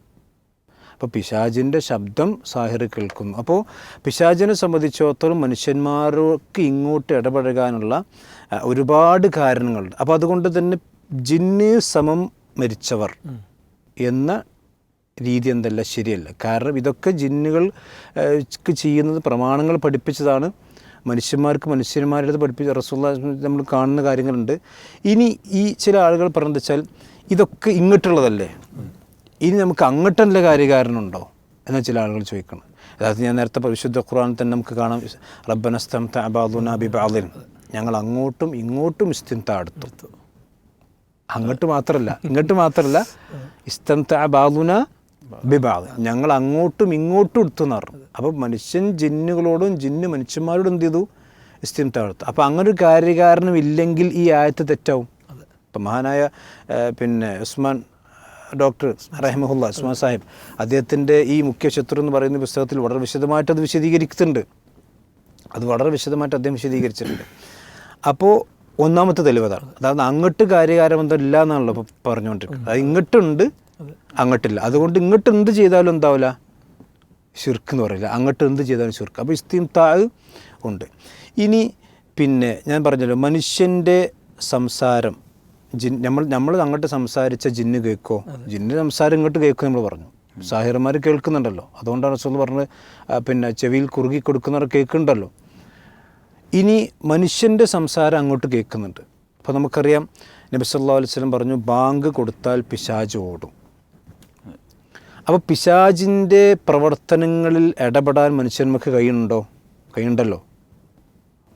അപ്പോൾ പിശാചിൻ്റെ ശബ്ദം സാഹിർ കേൾക്കുന്നു. അപ്പോൾ പിശാചിനെ സംബന്ധിച്ചിടത്തോളം മനുഷ്യന്മാർക്ക് ഇങ്ങോട്ട് ഇടപഴകാനുള്ള ഒരുപാട് കാരണങ്ങളുണ്ട്. അപ്പോൾ അതുകൊണ്ട് തന്നെ ജിന്ന് സമം മരിച്ചവർ എന്ന രീതി എന്തല്ല, ശരിയല്ല. കാരണം ഇതൊക്കെ ജിന്നുകൾ ചെയ്യുന്നത് പ്രമാണങ്ങൾ പഠിപ്പിച്ചതാണ്. മനുഷ്യന്മാരുടെ പഠിപ്പിച്ച റസൂലുള്ളാഹി നമ്മൾ കാണുന്ന കാര്യങ്ങളുണ്ട്. ഇനി ഈ ചില ആളുകൾ പറഞ്ഞത് വെച്ചാൽ ഇതൊക്കെ ഇങ്ങോട്ടുള്ളതല്ലേ, ഇനി നമുക്ക് അങ്ങോട്ടല്ല കാര്യകാരണമുണ്ടോ എന്ന് ചില ആളുകൾ ചോദിക്കണം. അതായത് ഞാൻ നേരത്തെ പരിശുദ്ധ ഖുർആനിൽ തന്നെ നമുക്ക് കാണാം, റബ്ബന ഇസ്തംതഅ ബഅദുനാ ബിബഅദിൻ, ഞങ്ങൾ അങ്ങോട്ടും ഇങ്ങോട്ടും ഇസ്തിംതാ എടുത്തു. ഇങ്ങോട്ട് മാത്രമല്ല ഇസ്തംതഅ ബഅദുനാ ബിബഅദ്, ഞങ്ങൾ അങ്ങോട്ടും ഇങ്ങോട്ടും എടുത്തു എന്ന് പറഞ്ഞു. അപ്പോൾ മനുഷ്യൻ ജിന്നുകളോടും ജിന്ന് മനുഷ്യന്മാരോടും എന്ത് ചെയ്തു, ഇസ്തിംതാ എടുത്തു. അപ്പോൾ അങ്ങനൊരു കാര്യകാരണം ഇല്ലെങ്കിൽ ഈ ആയത്ത് തെറ്റാവും. ഇപ്പം മഹാനായ പിന്നെ ഉസ്മാൻ ഡോക്ടർ റഹിമഹുല്ലാ ഉസ്മാൻ സാഹിബ്, അദ്ദേഹത്തിൻ്റെ ഈ മുഖ്യ ശത്രു എന്ന് പറയുന്ന പുസ്തകത്തിൽ വളരെ വിശദമായിട്ട് അത് വിശദീകരിക്കുന്നുണ്ട്. അത് വളരെ വിശദമായിട്ട് അദ്ദേഹം വിശദീകരിച്ചിട്ടുണ്ട്. അപ്പോൾ ഒന്നാമത്തെ തെളിവതാണ്, അതായത് അങ്ങോട്ട് കാര്യകാരബന്ധം ഇല്ല എന്നാണല്ലോ ഇപ്പോൾ പറഞ്ഞുകൊണ്ടിരിക്കുന്നത്. അത് ഇങ്ങോട്ടുണ്ട്, അങ്ങോട്ടില്ല. അതുകൊണ്ട് ഇങ്ങോട്ട് എന്ത് ചെയ്താലും എന്താവില്ല, ഷിർക്ക് എന്ന് പറയില്ല, അങ്ങോട്ട് എന്ത് ചെയ്താലും ഷിർക്ക്. അപ്പോൾ ഇസ്തിംതാ ഉണ്ട്. ഇനി പിന്നെ ഞാൻ പറഞ്ഞല്ലോ മനുഷ്യൻ്റെ സംസാരം നമ്മൾ അങ്ങോട്ട് സംസാരിച്ച ജിന്ന് കേൾക്കോ, ജിന്ന് സംസാരം ഇങ്ങോട്ട് കേൾക്കും നമ്മൾ പറഞ്ഞു. സാഹിർമാർ കേൾക്കുന്നുണ്ടല്ലോ, അതുകൊണ്ടാണ് റസൂൽ പറഞ്ഞത് പിന്നെ ചെവിയിൽ കുറുകി കൊടുക്കുന്നവർ കേൾക്കുന്നുണ്ടല്ലോ. ഇനി മനുഷ്യൻ്റെ സംസാരം അങ്ങോട്ട് കേൾക്കുന്നുണ്ട്. അപ്പോൾ നമുക്കറിയാം നബി സല്ലല്ലാഹു അലൈഹി വസല്ലം പറഞ്ഞു ബാങ്ക് കൊടുത്താൽ പിശാച് ഓടും. അപ്പോൾ പിശാചിൻ്റെ പ്രവർത്തനങ്ങളിൽ ഇടപെടാൻ മനുഷ്യന്മാർക്ക് കഴിയുണ്ടല്ലോ.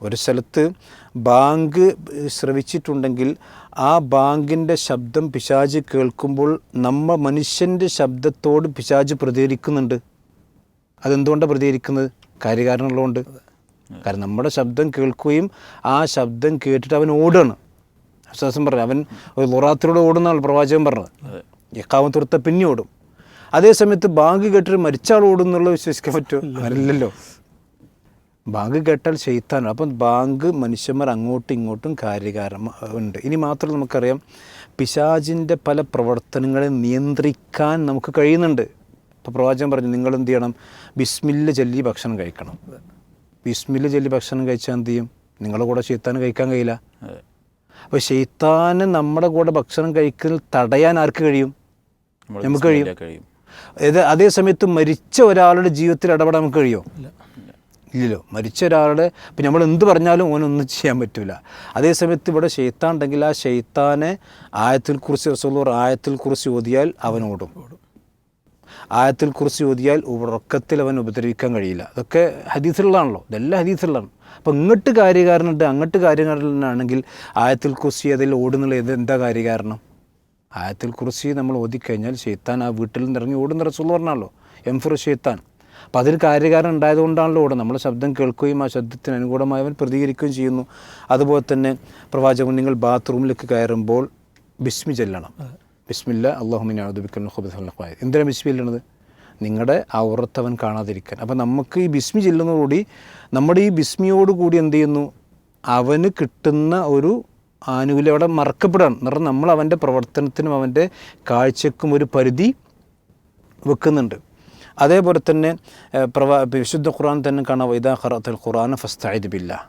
ഒരു സ്ഥലത്ത് ബാങ്ക് ശ്രവിച്ചിട്ടുണ്ടെങ്കിൽ ആ ബാങ്കിൻ്റെ ശബ്ദം പിശാച് കേൾക്കുമ്പോൾ മനുഷ്യൻ്റെ ശബ്ദത്തോട് പിശാച് പ്രതികരിക്കുന്നുണ്ട്. അതെന്തുകൊണ്ടാണ് പ്രതികരിക്കുന്നത്? കാര്യകാരണമുള്ളതുകൊണ്ട്. കാരണം നമ്മുടെ ശബ്ദം കേൾക്കുകയും ആ ശബ്ദം കേട്ടിട്ട് അവൻ ഓടുകയാണ്. വിശ്വാസം പറഞ്ഞു അവൻ ഒരു ലുറാത്തിലൂടെ ഓടുന്നതാണ് പ്രവാചകൻ പറഞ്ഞത്. ഇഖാമത്തുറത്ത പിന്നെ ഓടും. അതേസമയത്ത് ബാങ്ക് കേട്ടിട്ട് മരിച്ചാൾ ഓടുന്നുള്ള വിശ്വസിക്കാൻ പറ്റുമോ? അങ്ങനല്ലല്ലോ. ബാങ്ക് കേട്ടാൽ ശൈത്താനാണ്. അപ്പം ബാങ്ക് മനുഷ്യന്മാർ അങ്ങോട്ടും ഇങ്ങോട്ടും കാര്യകാരണം ഉണ്ട്. ഇനി മാത്രം നമുക്കറിയാം പിശാചിൻ്റെ പല പ്രവർത്തനങ്ങളെ നിയന്ത്രിക്കാൻ നമുക്ക് കഴിയുന്നുണ്ട്. ഇപ്പോൾ പ്രവാചകൻ പറഞ്ഞു നിങ്ങൾ എന്ത് ചെയ്യണം? ബിസ്മില്ല ചൊല്ലി ഭക്ഷണം കഴിക്കണം. ബിസ്മില്ല ചൊല്ലി ഭക്ഷണം കഴിച്ചാൽ എന്ത് ചെയ്യും? നിങ്ങളുടെ കൂടെ ശൈത്താൻ കഴിക്കാൻ കഴിയില്ല. അപ്പോൾ ശൈത്താന് നമ്മുടെ കൂടെ ഭക്ഷണം കഴിക്കൽ തടയാൻ ആർക്ക് കഴിയും? നമുക്ക് കഴിയും. അതേ സമയത്ത് മരിച്ച ഒരാളുടെ ജീവിതത്തിൽ ഇടപെടാൻ നമുക്ക് കഴിയുമോ? ഇല്ലല്ലോ. മരിച്ച ഒരാളുടെ പിന്നെ നമ്മൾ എന്ത് പറഞ്ഞാലും ഓനൊന്നും ചെയ്യാൻ പറ്റില്ല. അതേസമയത്ത് ഇവിടെ ശൈത്താൻ ഉണ്ടെങ്കിൽ ആ ശൈത്താനെ ആയത്തുൽ കുർസി റസൂലുള്ളാഹി ആയത്തുൽ കുർസി ഓതിയാൽ അവനോടും. ആയത്തുൽ കുർസി ഓതിയാൽ ഉറക്കത്തിൽ അവൻ ഉപദ്രവിക്കാൻ കഴിയില്ല. അതൊക്കെ ഹദീസിലുള്ളതാണല്ലോ, ഇതെല്ലാം ഹദീസിലുള്ളതാണ്. അപ്പോൾ ഇങ്ങോട്ട് കാര്യകാരനുണ്ട്, അങ്ങോട്ട് കാര്യകാരനാണെങ്കിൽ ആയത്തുൽ കുർസി അതിൽ ഓടുന്നുള്ള എന്താ കാര്യകാരണം? ആയത്തുൽ കുർസി നമ്മൾ ഓതിക്കഴിഞ്ഞാൽ ശൈത്താൻ ആ വീട്ടിൽ നിന്ന് ഇറങ്ങി ഓടുന്ന റസൂൽ പറഞ്ഞാലോ എംഫുർ ശൈത്താൻ. അപ്പോൾ അതിൽ കാര്യകാരൻ ഉണ്ടായതുകൊണ്ടാണല്ലോ ഓടുന്നത്. നമ്മൾ ശബ്ദം കേൾക്കുകയും ആ ശബ്ദത്തിന് അനുകൂലമായി അവൻ പ്രതികരിക്കുകയും ചെയ്യുന്നു. അതുപോലെ തന്നെ പ്രവാചകൻ നിങ്ങൾ ബാത്റൂമിലേക്ക് കയറുമ്പോൾ ബിസ്മി ചൊല്ലണം. ബിസ്മില്ല അല്ലാഹുമ്മ അഊദു ബിക മിനൽ ഖുബൂസി വൽ ഖബായിസ്. എന്തിനാണ് ബിസ്മി ചൊല്ലുന്നത്? നിങ്ങളുടെ ഔറത്തവൻ കാണാതിരിക്കാൻ. അപ്പോൾ നമുക്ക് ഈ ബിസ്മി ചെല്ലുന്നതോടുകൂടി നമ്മുടെ ഈ ബിസ്മിയോടുകൂടി എന്ത് ചെയ്യുന്നു? അവന് കിട്ടുന്ന ഒരു ആനുകൂല്യം അവിടെ മറക്കപ്പെടാണ്. കാരണം നമ്മൾ അവൻ്റെ പ്രവർത്തനത്തിനും അവൻ്റെ കാഴ്ചക്കും ഒരു പരിധി വെക്കുന്നുണ്ട്. അതേപോലെ തന്നെ വിശുദ്ധ ഖുർആൻ തന്നെ കാണാം വഇദാ ഖറഅതൽ ഖുർആന ഫസ്തഈദ് ബില്ലാഹ്.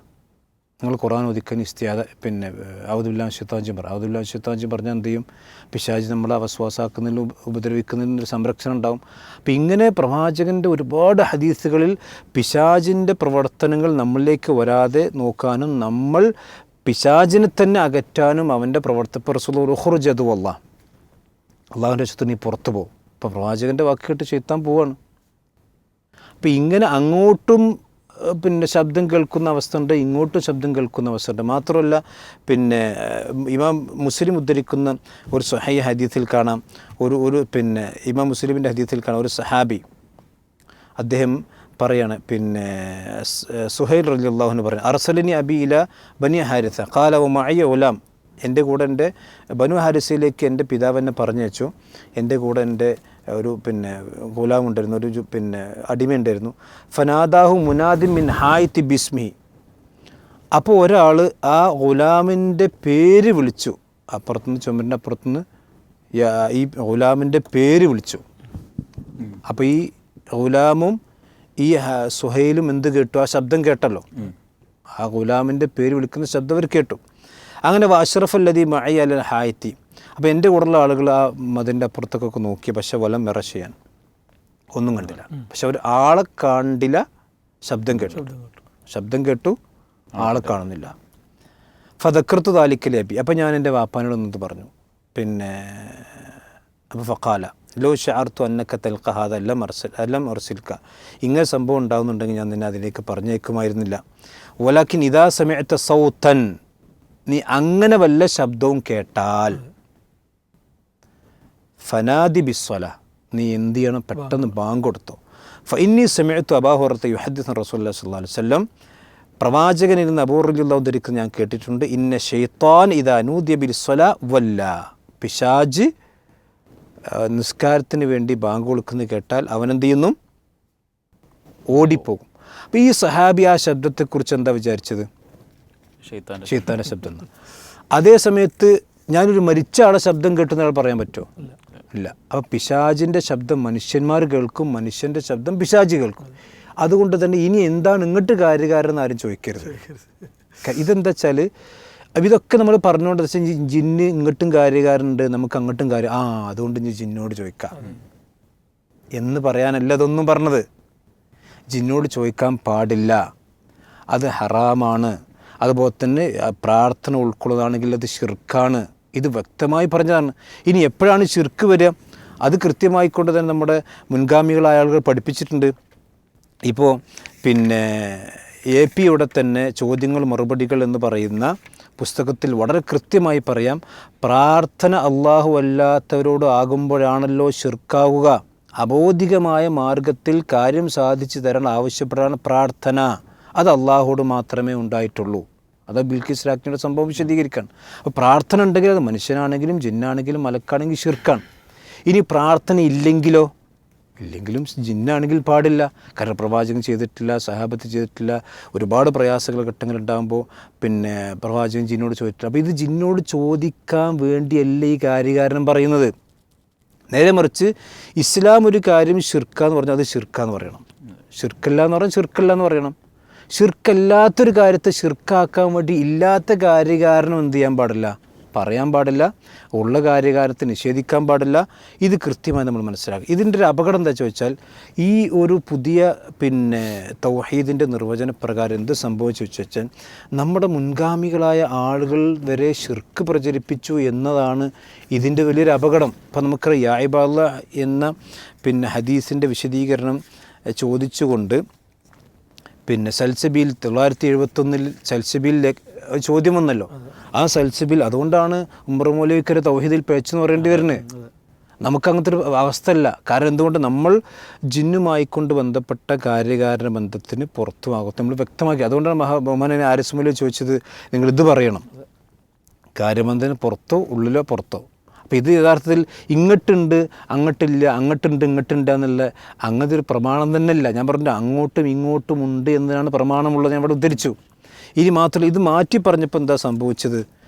നിങ്ങൾ ഖുർആൻ ഒതുക്കാൻ ഇസ്തിആദ പിന്നെ ഔദു ബില്ലാഹി മിനശ് ശൈത്താനിർ റജീം പറ. ഔദു ബില്ലാഹി മിനശ് ശൈത്താനിർ റജീം പറഞ്ഞാൽ എന്ത് ചെയ്യും? പിശാച് നമ്മളെ വസ്വാസാക്കുന്നതിലും ഉപദ്രവിക്കുന്നതിനും ഒരു സംരക്ഷണം ഉണ്ടാവും. അപ്പം ഇങ്ങനെ പ്രവാചകൻ്റെ ഒരുപാട് ഹദീസുകളിൽ പിശാചിൻ്റെ പ്രവർത്തനങ്ങൾ നമ്മളിലേക്ക് വരാതെ നോക്കാനും നമ്മൾ പിശാചിനെ തന്നെ അകറ്റാനും അവൻ്റെ പ്രവർത്തനു അള്ളാഹുവിൻ്റെ വശത്ത് നീ പുറത്തു പോകും. അപ്പോൾ പ്രവാചകൻ്റെ വാക്ക് കേട്ട് ശൈത്താൻ പോവാണ്. അപ്പോൾ ഇങ്ങനെ അങ്ങോട്ടും പിന്നെ ശബ്ദം കേൾക്കുന്ന അവസ്ഥ ഉണ്ട്, ഇങ്ങോട്ടും ശബ്ദം കേൾക്കുന്ന അവസ്ഥ ഉണ്ട്. മാത്രമല്ല പിന്നെ ഇമാം മുസ്ലിം ഉദ്ധരിക്കുന്ന ഒരു സ്വഹീഹ് ഹദീസിൽ കാണാം, ഒരു പിന്നെ ഇമാം മുസ്ലിമിൻ്റെ ഹദീസിൽ കാണാം ഒരു സഹാബി അദ്ദേഹം പറയാണ് പിന്നെ സുഹൈൽ റളിയല്ലാഹു അൻഹു പറയാണ് അർസലനി അബി ഇല ബനി ഹാരിസ ഖാല വമഅയ ഉലാം. എൻ്റെ കൂടെ എൻ്റെ ബനു ഹാരിസയിലേക്ക് എൻ്റെ പിതാവ് എന്നെ പറഞ്ഞയച്ചു. എൻ്റെ കൂടെ എൻ്റെ ഒരു പിന്നെ ഗുലാമുണ്ടായിരുന്നു, ഒരു പിന്നെ അടിമയുണ്ടായിരുന്നു. ഫനാദാഹു മുനാദിൻ മിൻ ഹായിത്തി ബിസ്മി. അപ്പോൾ ഒരാൾ ആ ഗുലാമിൻ്റെ പേര് വിളിച്ചു. അപ്പുറത്തുനിന്ന് ചുമരിൻ്റെ അപ്പുറത്തുനിന്ന് ഈ ഗുലാമിൻ്റെ പേര് വിളിച്ചു. അപ്പോൾ ഈ ഗുലാമും ഈ സുഹൈലും എന്ത് കേട്ടു? ആ ശബ്ദം കേട്ടല്ലോ. ആ ഗുലാമിൻ്റെ പേര് വിളിക്കുന്ന ശബ്ദം അവർ കേട്ടു. അങ്ങനെ അഷ്റഫല്ലദീ മഅയ അലൽ ഹായത്തി. അപ്പോൾ എൻ്റെ കൂടെയുള്ള ആളുകൾ ആ മതിൻ്റെ അപ്പുറത്തൊക്കെ നോക്കി, പക്ഷെ വലം മിറ ചെയ്യാൻ ഒന്നും കണ്ടില്ല. പക്ഷെ അവർ ആളെ കണ്ടില്ല, ശബ്ദം കേട്ടു, ആളെ കാണുന്നില്ല. ഫദക്കർത്ത് താലിക്കലി അബി. അപ്പോൾ ഞാൻ എൻ്റെ വാപ്പാനോടൊന്നത് പറഞ്ഞു. പിന്നെ അപ്പോൾ ഫഖാല ലോ ഷഅർതു അന്നക തൽഖ ഹാദ അല്ലം അർസിൽക. ഇങ്ങനെ സംഭവം ഉണ്ടാകുന്നുണ്ടെങ്കിൽ ഞാൻ നിന്നെ അതിലേക്ക് പറഞ്ഞേക്കുമായിരുന്നില്ല. വലാകിൻ ഇദാ സമിഅത സൗതൻ, നീ അങ്ങനെ വല്ല ശബ്ദവും കേട്ടാൽ ഫനാദി ബിസ്വല, നീ എന്ത് ചെയ്യണം? പെട്ടെന്ന് ബാങ്ക് കൊടുത്തോ. ഫഇന്നി സമിഅതു അബൂ ഹുറൈറ യുഹദ്ദിസു റസൂലുള്ളാഹി സ്വല്ലല്ലാഹു അലൈഹി വസല്ലം, പ്രവാചകനിൽ നിന്ന് അബൂ റളിയല്ലാഹു ധരിക്കുന്നത് ഞാൻ കേട്ടിട്ടുണ്ട്. ഇന്ന ശൈത്താൻ ഇദാ നൂദിയ ബിസ്വല വല്ല, പിശാജ് നിസ്കാരത്തിന് വേണ്ടി ബാങ്ക് കൊടുക്കുന്നത് കേട്ടാൽ അവനെന്ത് ചെയ്യുന്നു? ഓടിപ്പോകും. അപ്പോൾ ഈ സഹാബി ആ ശബ്ദത്തെക്കുറിച്ച് എന്താ വിചാരിച്ചത്? ഷെയ്ത്താൻ്റെ ശബ്ദം. അതേ സമയത്ത് ഞാനൊരു മരിച്ച ആളെ ശബ്ദം കേട്ടുന്ന ആൾ പറയാൻ പറ്റുമോ? ഇല്ല. അപ്പോൾ പിശാചിൻ്റെ ശബ്ദം മനുഷ്യന്മാർ കേൾക്കും, മനുഷ്യൻ്റെ ശബ്ദം പിശാച് കേൾക്കും. അതുകൊണ്ട് തന്നെ ഇനി എന്താണ് ഇങ്ങോട്ട് കാര്യകാരൻ ആരും ചോദിക്കരുത്. ഇതെന്താ വെച്ചാൽ ഇതൊക്കെ നമ്മൾ പറഞ്ഞുകൊണ്ട് വെച്ചാൽ ജിന്ന് ഇങ്ങോട്ടും കാര്യകാരനുണ്ട്, നമുക്ക് അങ്ങോട്ടും കാര്യം, അതുകൊണ്ട് ഇനി ജിന്നോട് ചോദിക്കാം എന്ന് പറയാനല്ല ഇതൊന്നും പറഞ്ഞത്. ജിന്നോട് ചോദിക്കാൻ പാടില്ല, അത് ഹറാമാണ്. അതുപോലെ തന്നെ പ്രാർത്ഥന ഉൾക്കൊള്ളുന്നതാണെങ്കിൽ അത് ശിർക്കാണ്. ഇത് വ്യക്തമായി പറഞ്ഞതാണ്. ഇനി എപ്പോഴാണ് ശിർക്ക് വരിക? അത് കൃത്യമായിക്കൊണ്ട് തന്നെ നമ്മുടെ മുൻഗാമികളായ ആളുകൾ പഠിപ്പിച്ചിട്ടുണ്ട്. ഇപ്പോൾ പിന്നെ AP തന്നെ ചോദ്യങ്ങൾ മറുപടികൾ എന്ന് പറയുന്ന പുസ്തകത്തിൽ വളരെ കൃത്യമായി പറയാം, പ്രാർത്ഥന അള്ളാഹു അല്ലാത്തവരോട് ആകുമ്പോഴാണല്ലോ ശിർക്കാവുക. അബോധികമായ മാർഗത്തിൽ കാര്യം സാധിച്ചു തരാൻ ആവശ്യപ്പെടാണ് പ്രാർത്ഥന. അത് അള്ളാഹുവോട് മാത്രമേ ഉണ്ടായിട്ടുള്ളൂ. അത് ബിൽക്കിസ് രാജ്ഞിയുടെ സംഭവം വിശദീകരിക്കാൻ. അപ്പോൾ പ്രാർത്ഥന ഉണ്ടെങ്കിൽ അത് മനുഷ്യനാണെങ്കിലും ജിന്നാണെങ്കിലും മലക്കാണെങ്കിലും ശിർക്കാണ്. ഇനി പ്രാർത്ഥന ഇല്ലെങ്കിലും ജിന്നാണെങ്കിൽ പാടില്ല. കാരണം പ്രവാചകൻ ചെയ്തിട്ടില്ല, സഹാബത്ത് ചെയ്തിട്ടില്ല. ഒരുപാട് പ്രയാസങ്ങൾ ഘട്ടങ്ങൾ ഉണ്ടാകുമ്പോൾ പിന്നെ പ്രവാചകൻ ജിന്നോട് ചോദിച്ചിട്ടില്ല. അപ്പോൾ ഇത് ജിന്നോട് ചോദിക്കാൻ വേണ്ടിയല്ല ഈ കാര്യകാരൻ പറയുന്നത്. നേരെ മറിച്ച് ഇസ്ലാം ഒരു കാര്യം ശിർക്കാന്ന് പറഞ്ഞാൽ അത് ശിർക്കാന്ന് പറയണം. ശിർക്കല്ല എന്ന് പറഞ്ഞാൽ ശിർക്കല്ല എന്ന് പറയണം. ശിർക്കല്ലാത്തൊരു കാര്യത്തെ ശിർക്കാക്കാൻ വേണ്ടി ഇല്ലാത്ത കാര്യകാരണം എന്ത് ചെയ്യാൻ പാടില്ല, പറയാൻ പാടില്ല. ഉള്ള കാര്യകാരത്തെ നിഷേധിക്കാൻ പാടില്ല. ഇത് കൃത്യമായി നമ്മൾ മനസ്സിലാക്കുക. ഇതിൻ്റെ ഒരു അപകടം എന്താ ചോദിച്ചാൽ, ഈ ഒരു പുതിയ പിന്നെ തൗഹീദിൻ്റെ നിർവചനപ്രകാരം എന്ത് സംഭവിച്ചു വെച്ചാൽ, നമ്മുടെ മുൻഗാമികളായ ആളുകൾ വരെ ശിർക്ക് പ്രചരിപ്പിച്ചു എന്നതാണ് ഇതിൻ്റെ വലിയൊരു അപകടം. അപ്പോൾ നമുക്കറിയാം, യാ ഇബാദല്ലാഹ് എന്ന പിന്നെ ഹദീസിൻ്റെ വിശദീകരണം ചോദിച്ചുകൊണ്ട് പിന്നെ സൽസബീൽ 971 സൽസബീൽ ചോദ്യം വന്നല്ലോ. ആ സൽസബീൽ അതുകൊണ്ടാണ് ഉമർ മൗലവിക്കരെ തൗഹീദിൽ പേച്ചെന്ന് പറയേണ്ടി വരുന്നത്. നമുക്കങ്ങനത്തെ ഒരു അവസ്ഥയല്ല. കാരണം എന്തുകൊണ്ട് നമ്മൾ ജിന്നുമായിക്കൊണ്ട് ബന്ധപ്പെട്ട കാര്യകാരണ ബന്ധത്തിന് പുറത്തുമാകത്ത് നമ്മൾ വ്യക്തമാക്കി. അതുകൊണ്ടാണ് ബഹുമാനനെ ആരിസ് മൗലവി ചോദിച്ചത്, നിങ്ങളിത് പറയണം, കാര്യബന്ധത്തിന് പുറത്തോ ഉള്ളിലോ പുറത്തോ. അപ്പോൾ ഇത് യഥാർത്ഥത്തിൽ ഇങ്ങോട്ടുണ്ട് അങ്ങോട്ടില്ല, അങ്ങോട്ടുണ്ട് ഇങ്ങോട്ടുണ്ട് എന്നുള്ള അങ്ങനത്തെ ഒരു പ്രമാണം തന്നെയല്ല. ഞാൻ പറഞ്ഞു അങ്ങോട്ടും ഇങ്ങോട്ടും ഉണ്ട് എന്നതാണ് പ്രമാണമുള്ളത്, ഞാൻ ഇവിടെ ഉദ്ധരിച്ചു. ഇനി മാത്രമല്ല, ഇത് മാറ്റി പറഞ്ഞപ്പോൾ എന്താ സംഭവിച്ചത്,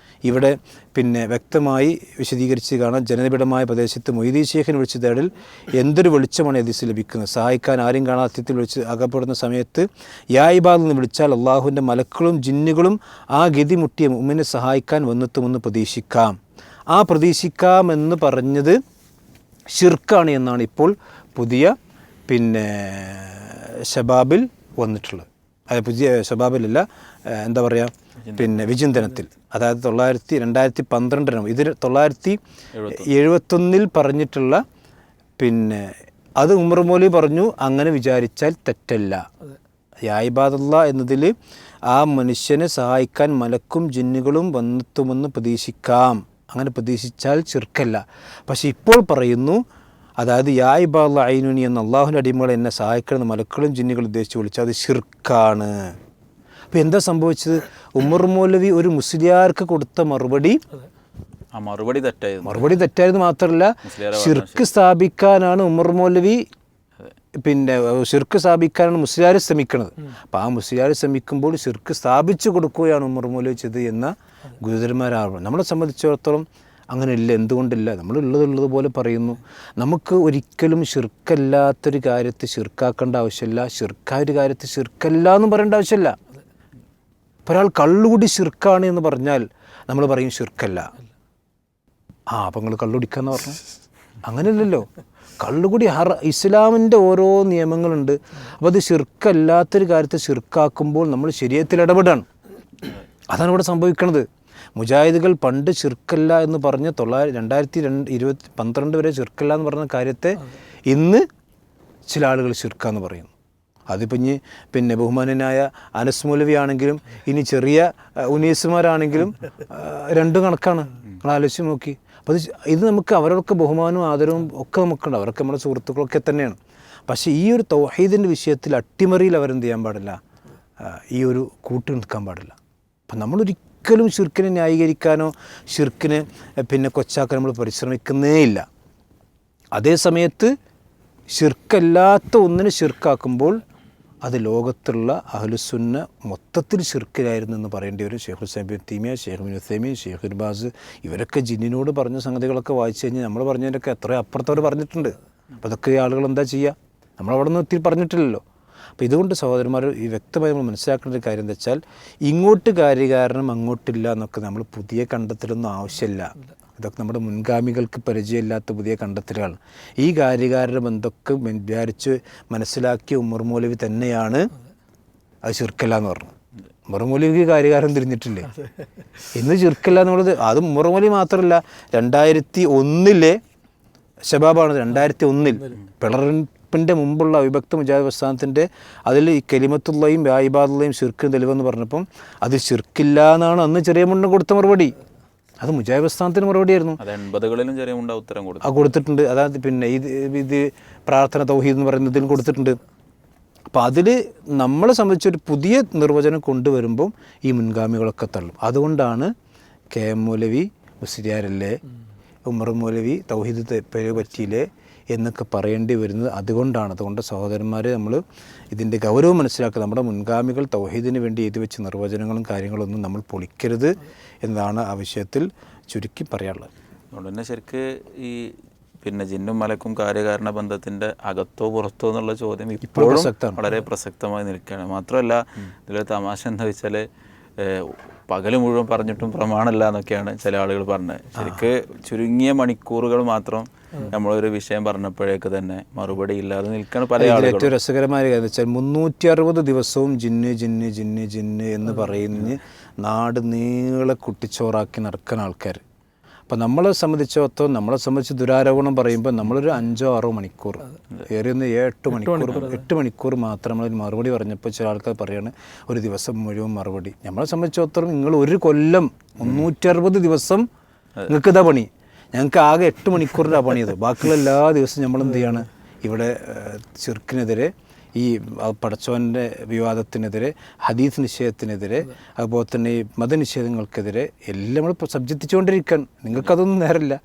ഇവിടെ പിന്നെ വ്യക്തമായി വിശദീകരിച്ച് കാണാം. ജനനിബിഡമായ പ്രദേശത്ത് മൊയ്തീൻ ശേഖിനെ വിളിച്ച് തേടൽ എന്തൊരു വെളിച്ചമാണ് ഹദീസിൽ ലഭിക്കുന്നത്. സഹായിക്കാൻ ആരും കാണാത്യത്തിൽ വിളിച്ച് അകപ്പെടുന്ന സമയത്ത് യാ ഇബാദ് എന്ന് വിളിച്ചാൽ അള്ളാഹുവിൻ്റെ മലക്കുകളും ജിന്നുകളും ആ ഗതി മുട്ടിയ മുഅ്മിനെ സഹായിക്കാൻ വന്നെത്തുമെന്ന് പ്രതീക്ഷിക്കാം. ആ പ്രതീക്ഷിക്കാമെന്ന് പറഞ്ഞത് ശിർക്കാണ് എന്നാണ് ഇപ്പോൾ പുതിയ പിന്നെ ശബാബിൽ വന്നിട്ടുള്ളത്. അത് പുതിയ ശബാബിലല്ല, എന്താ പറയുക, പിന്നെ വിചിന്തനത്തിൽ. അതായത് 2012 ഇത് 971 പറഞ്ഞിട്ടുള്ള പിന്നെ അത് ഉമർ മൗലവി പറഞ്ഞു, അങ്ങനെ വിചാരിച്ചാൽ തെറ്റല്ല. യാ ഇബാദല്ലാഹ് എന്നതിൽ ആ മനുഷ്യനെ സഹായിക്കാൻ മലക്കും ജിന്നുകളും വന്നെത്തുമെന്ന് പ്രതീക്ഷിക്കാം. അങ്ങനെ പ്രതീക്ഷിച്ചാൽ ശിർക്കല്ല. പക്ഷെ ഇപ്പോൾ പറയുന്നു, അതായത് യാ ഇബാദല്ലാഹ് ഐനുനി എന്ന അള്ളാഹുവിൻ്റെ അടിമകളെ എന്നെ സഹായിക്കണമെന്ന് മലക്കളും ജിന്നുകളും ഉദ്ദേശിച്ച് വിളിച്ചാൽ അത് ശിർക്കാണ്. അപ്പോൾ എന്താ സംഭവിച്ചത്, ഉമർ മൗലവി ഒരു മുസ്ലിയാർക്ക് കൊടുത്ത മറുപടി തെറ്റായിരുന്നു. മാത്രമല്ല ശിർക്ക് സ്ഥാപിക്കാനാണ് ഉമർ മൗലവി പിന്നെ ശിർക്ക് സ്ഥാപിക്കാനാണ് മുസ്ലിയാർ ശ്രമിക്കുന്നത്. അപ്പോൾ ആ മുസ്ലിയാർ ശ്രമിക്കുമ്പോൾ ശിർക്ക് സ്ഥാപിച്ചു കൊടുക്കുകയാണ് ഉമർ മൗലവി ചെയ്തത് എന്ന ഗുരുതരന്മാരാണ്. നമ്മളെ സംബന്ധിച്ചിടത്തോളം അങ്ങനെയില്ല. എന്തുകൊണ്ടില്ല? നമ്മൾ ഉള്ളതുപോലെ പറയുന്നു. നമുക്ക് ഒരിക്കലും ശിർക്കല്ലാത്തൊരു കാര്യത്തെ ശിർക്കാക്കേണ്ട ആവശ്യമില്ല, ശിർക്കായ ഒരു കാര്യത്തെ ശിർക്കല്ല എന്നും പറയേണ്ട ആവശ്യമില്ല. ഒരാൾ കള്ളുകൂടി ശിർക്കാണ് എന്ന് പറഞ്ഞാൽ നമ്മൾ പറയും ശിർക്കല്ല. അപ്പം നിങ്ങൾ കള്ളുടിക്കാന്ന് പറഞ്ഞു, അങ്ങനെയല്ലല്ലോ. കള്ളുകൂടി ഇസ്ലാമിൻ്റെ ഓരോ നിയമങ്ങളുണ്ട്. അപ്പോൾ അത് ശിർക്കല്ലാത്തൊരു കാര്യത്തെ ശിർക്കാക്കുമ്പോൾ നമ്മൾ ശരീഅത്തിൽ ഇടപെടാണ്. അതാണ് ഇവിടെ സംഭവിക്കുന്നത്. മുജാഹിദുകൾ പണ്ട് ശിർക്കല്ല എന്ന് പറഞ്ഞ് 2012 വരെ ശിർക്കല്ല എന്ന് പറഞ്ഞ കാര്യത്തെ ഇന്ന് ചില ആളുകൾ ശിർക്കാന്ന് പറയുന്നു. അതിപ്പോൾ ഇനി പിന്നെ ബഹുമാനനായ അനസ് മൗലവി ആണെങ്കിലും ഇനി ചെറിയ ഉനീസുമാരാണെങ്കിലും രണ്ടും കണക്കാണ്. നിങ്ങൾ ആലോചിച്ച് നോക്കി. അപ്പോൾ ഇത് നമുക്ക് അവരൊക്കെ ബഹുമാനവും ആദരവും ഒക്കെ നമുക്കുണ്ട്. അവരൊക്കെ നമ്മുടെ സുഹൃത്തുക്കളൊക്കെ തന്നെയാണ്. പക്ഷേ ഈ ഒരു തൗഹീദിൻ്റെ വിഷയത്തിൽ അട്ടിമറിയിൽ അവരെന്ത് ചെയ്യാൻ പാടില്ല, ഈ ഒരു കൂട്ടി നിൽക്കാൻ പാടില്ല. അപ്പം നമ്മളൊരിക്കലും ശിർക്കിനെ ന്യായീകരിക്കാനോ ശിർക്കിനെ പിന്നെ കൊച്ചാക്കാൻ നമ്മൾ പരിശ്രമിക്കുന്നേ ഇല്ല. അതേ സമയത്ത് ശിർക്കല്ലാത്ത ഒന്നിനെ ശിർക്കാക്കുമ്പോൾ അത് ലോകത്തുള്ള അഹ്ലുസുന്ന മൊത്തത്തിൽ ശിർക്കിലായിരുന്നു എന്ന് പറയേണ്ടി വരും. ഷെയ്ഖുൽ ഇസ്ലാം ഇബ്നു തൈമിയ്യ, ഷെയ്ഖ് ഇബ്നു ഉസൈമീൻ, ഷെയ്ഖ് ഇബ്നു ബാസ് ഇവരൊക്കെ ജിന്നിനോട് പറഞ്ഞ സംഗതികളൊക്കെ വായിച്ചു കഴിഞ്ഞാൽ നമ്മൾ പറഞ്ഞതിൻ്റെയൊക്കെ എത്ര അപ്പുറത്തവർ പറഞ്ഞിട്ടുണ്ട്. അപ്പോൾ അതൊക്കെ ഈ ആളുകൾ എന്താ ചെയ്യുക? നമ്മളവിടെ നിന്ന് ഒത്തിരി പറഞ്ഞിട്ടില്ലല്ലോ. അപ്പോൾ ഇതുകൊണ്ട് സഹോദരന്മാർ ഈ വ്യക്തമായി നമ്മൾ മനസ്സിലാക്കേണ്ട ഒരു കാര്യം എന്താ വെച്ചാൽ, ഇങ്ങോട്ട് കാര്യകാരണം അങ്ങോട്ടില്ല എന്നൊക്കെ നമ്മൾ പുതിയ കണ്ടെത്തലൊന്നും ആവശ്യമില്ല. ഇതൊക്കെ നമ്മുടെ മുൻഗാമികൾക്ക് പരിചയമില്ലാത്ത പുതിയ കണ്ടെത്തലുകളാണ്. ഈ കാര്യകാരണ ബന്ധമൊക്കെ വിചാരിച്ച് മനസ്സിലാക്കിയ ഉമർ മൗലവി തന്നെയാണ് അത് ശിർക്കല്ല എന്ന് പറഞ്ഞത്. ഉമർ മൗലവിക്ക് കാര്യകാരം തിരിഞ്ഞിട്ടില്ലേ? ഇന്ന് ശിർക്കല്ല എന്നുള്ളത് അത് ഉമർ മൗലവി മാത്രമല്ല, 2001 ശബാബാണ്. 2001 പിളർപ്പിൻ്റെ മുമ്പുള്ള അവിഭക്ത മുജാഹിദ് പ്രസ്ഥാനത്തിൻ്റെ അതിൽ ഈ കലിമത്തുള്ളയും ഇബാദുള്ളയും ശിർക്കും തെളിവെന്ന് പറഞ്ഞപ്പം അത് ശിർക്കില്ല എന്നാണ് അന്ന് ചെറിയ മുണ്ണ കൊടുത്ത മറുപടി. അത് മുജാഹിദ് പ്രസ്ഥാനത്തിന് മറുപടിയായിരുന്നു.
80കളിലും ചെറിയ മുണ്ട ഉത്തരം
കൊടുത്തിട്ടുണ്ട്. അതായത് പിന്നെ ഇത് പ്രാർത്ഥന തൗഹീദ് എന്ന് പറയുന്നതിലും കൊടുത്തിട്ടുണ്ട്. അപ്പോൾ അതിൽ നമ്മളെ സംബന്ധിച്ചൊരു പുതിയ നിർവചനം കൊണ്ടുവരുമ്പം ഈ മുൻഗാമികളൊക്കെ തള്ളും. അതുകൊണ്ടാണ് KM മൗലവി മുസ്ലിയാരല്ലേ, ഉമർ മൗലവി തൗഹീദ് പറ്റിയില്ലേ എന്നൊക്കെ പറയേണ്ടി വരുന്നത് അതുകൊണ്ടാണ്. അതുകൊണ്ട് സഹോദരന്മാരെ നമ്മൾ ഇതിൻ്റെ ഗൗരവം മനസ്സിലാക്കുക. നമ്മുടെ മുൻഗാമികൾ തൗഹീദിന് വേണ്ടി എഴുതി വെച്ച നിർവചനങ്ങളും കാര്യങ്ങളൊന്നും നമ്മൾ പൊളിക്കരുത് എന്നതാണ് ആ വിഷയത്തിൽ ചുരുക്കി പറയാനുള്ളത്.
അതുകൊണ്ട് തന്നെ ശരിക്ക് ഈ പിന്നെ ജിന്നും മലക്കും കാര്യകാരണ ബന്ധത്തിൻ്റെ അകത്തോ പുറത്തോ എന്നുള്ള ചോദ്യം ഇപ്പോഴും വളരെ പ്രസക്തമായി നിൽക്കുകയാണ്. മാത്രമല്ല ഇതിൽ തമാശ എന്താ വെച്ചാൽ പകൽ മുഴുവൻ പറഞ്ഞിട്ടും പ്രമാണമല്ല എന്നൊക്കെയാണ് ചില ആളുകൾ പറഞ്ഞത്. ശരിക്ക് ചുരുങ്ങിയ മണിക്കൂറുകൾ മാത്രം നമ്മളൊരു വിഷയം പറഞ്ഞപ്പോഴേക്ക് തന്നെ മറുപടി ഇല്ലാതെ നിൽക്കുന്ന പല ആളുകളും.
ഏറ്റവും രസകരമായ കാര്യം വെച്ചാൽ 360 ദിവസവും ജിന്ന് ജിന്ന് ജിന്ന് ജിന്ന് എന്ന് പറയുന്ന നാട് നീളെ കുട്ടിച്ചോറാക്കി നടക്കുന്ന ആൾക്കാർ. അപ്പം നമ്മളെ സംബന്ധിച്ച് ദുരാരോപണം പറയുമ്പോൾ നമ്മളൊരു 5-6 മണിക്കൂർ, ഏറിയൊന്ന് 8 മണിക്കൂർ മാത്രം നമ്മളൊരു മറുപടി പറഞ്ഞപ്പോൾ ചില ആൾക്കാർ പറയാണ് ഒരു ദിവസം മുഴുവൻ മറുപടി. നമ്മളെ സംബന്ധിച്ചിടത്തോളം നിങ്ങൾ ഒരു കൊല്ലം 360 ദിവസം നിങ്ങൾക്ക് ഇതാ പണി, ഞങ്ങൾക്ക് ആകെ 8 മണിക്കൂറിൻ്റെ പണിയത്. ബാക്കിയുള്ള എല്ലാ ദിവസവും നമ്മൾ എന്ത് ചെയ്യാണ്? ഇവിടെ ശിർക്കിനെതിരെ, ഈ പടച്ചോൻ്റെ വിവാദത്തിനെതിരെ, ഹദീസ് നിഷേധത്തിനെതിരെ, അതുപോലെ തന്നെ ഈ മതനിഷേധങ്ങൾക്കെതിരെ എല്ലാം നമ്മൾ സബ്ജക്റ്റിച്ചുകൊണ്ടിരിക്കാൻ. നിങ്ങൾക്കതൊന്നും നേരമില്ല.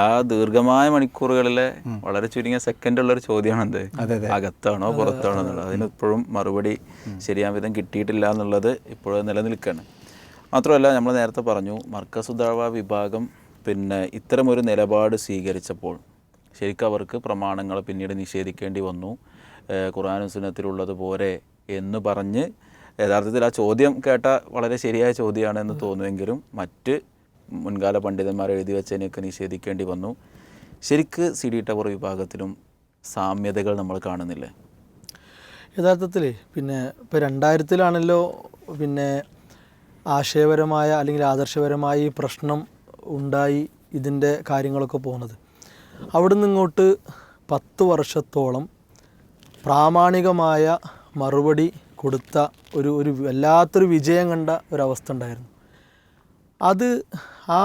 ആ ദീർഘമായ മണിക്കൂറുകളിലെ വളരെ ചുരുങ്ങിയ സെക്കൻഡുള്ളൊരു ചോദ്യമാണ് എന്ത്, അകത്താണോ പുറത്താണോ എന്നുള്ളത്. അതിനിപ്പോഴും മറുപടി ശരിയാം വിധം കിട്ടിയിട്ടില്ല എന്നുള്ളത് ഇപ്പോഴും നിലനിൽക്കുകയാണ്. മാത്രമല്ല നമ്മൾ നേരത്തെ പറഞ്ഞു മർക്കസ് ദഅവ വിഭാഗം പിന്നെ ഇത്തരമൊരു നിലപാട് സ്വീകരിച്ചപ്പോൾ ശരിക്കും അവർക്ക് പ്രമാണങ്ങൾ പിന്നീട് നിഷേധിക്കേണ്ടി വന്നു. ഖുർആനും സുന്നത്തിലുള്ളത് പോരെ എന്ന് പറഞ്ഞ് യഥാർത്ഥത്തിൽ ആ ചോദ്യം കേട്ട വളരെ ശരിയായ ചോദ്യമാണ് എന്ന് തോന്നുമെങ്കിലും മറ്റ് മുൻകാല പണ്ഡിതന്മാർ എഴുതി വെച്ചതിനെയൊക്കെ നിഷേധിക്കേണ്ടി വന്നു. ശരിക്ക് CD ടവർ വിഭാഗത്തിലും സാമ്യതകൾ നമ്മൾ കാണുന്നില്ലേ?
യഥാർത്ഥത്തിൽ പിന്നെ ഇപ്പോൾ 2000-ലാണല്ലോ പിന്നെ ആശയപരമായ അല്ലെങ്കിൽ ആദർശപരമായ ഈ പ്രശ്നം ഉണ്ടായി ഇതിൻ്റെ കാര്യങ്ങളൊക്കെ പോകുന്നത്. അവിടുന്ന് ഇങ്ങോട്ട് 10 വർഷത്തോളം പ്രാമാണികമായ മറുപടി കൊടുത്ത ഒരു വല്ലാത്തൊരു വിജയം കണ്ട ഒരവസ്ഥ ഉണ്ടായിരുന്നു. അത് ആ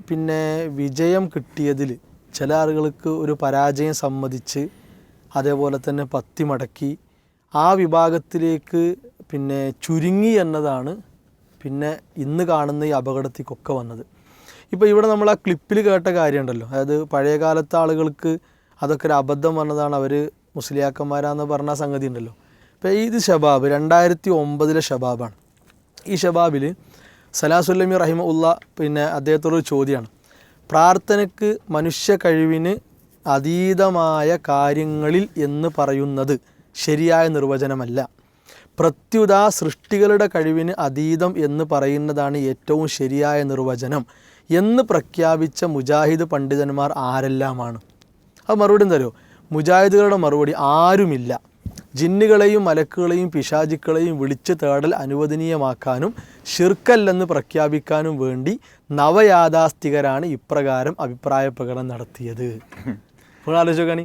പിന്നെ വിജയം കിട്ടിയതിൽ ചില ആളുകൾക്ക് ഒരു പരാജയം സമ്മതിച്ച് അതേപോലെ തന്നെ പത്തി മടക്കി ആ വിഭാഗത്തിലേക്ക് പിന്നെ ചുരുങ്ങി എന്നതാണ് പിന്നെ ഇന്ന് കാണുന്ന ഈ അപകടത്തിക്കൊക്കെ വന്നത്. ഇപ്പോൾ ഇവിടെ നമ്മൾ ആ ക്ലിപ്പിൽ കേട്ട കാര്യമുണ്ടല്ലോ, അതായത് പഴയ കാലത്തെ ആളുകൾക്ക് അതൊക്കെ ഒരു അബദ്ധം വന്നതാണ്, അവർ മുസ്ലിയാക്കന്മാരാന്ന് പറഞ്ഞ സംഗതി ഉണ്ടല്ലോ. ഇപ്പോൾ ഇത് ഷബാബ് 2009 ഷബാബാണ്. ഈ ഷബാബിൽ സലാസുല്ലമി റഹിമഉള്ള പിന്നെ അദ്ദേഹത്തോടൊരു ചോദ്യമാണ്, പ്രാർത്ഥനയ്ക്ക് മനുഷ്യ കഴിവിന് അതീതമായ കാര്യങ്ങളിൽ എന്ന് പറയുന്നത് ശരിയായ നിർവചനമല്ല, പ്രത്യുത സൃഷ്ടികളുടെ കഴിവിന് അതീതം എന്ന് പറയുന്നതാണ് ഏറ്റവും ശരിയായ നിർവചനം എന്ന് പ്രഖ്യാപിച്ച മുജാഹിദ് പണ്ഡിതന്മാർ ആരെല്ലാമാണ്? അത് മറുപടി എന്തല്ലോ, മുജാഹിദുകളുടെ മറുപടി ആരുമില്ല. ജിന്നുകളെയും മലക്കുകളെയും പിശാചുക്കളെയും വിളിച്ച് തേടൽ അനുവദനീയമാക്കാനും ഷിർക്കല്ലെന്ന് പ്രഖ്യാപിക്കാനും വേണ്ടി നവയാഥാസ്ഥികരാണ് ഇപ്രകാരം അഭിപ്രായ പ്രകടനം നടത്തിയത്. ഇപ്പോൾ ആലോചിക്കാണ്,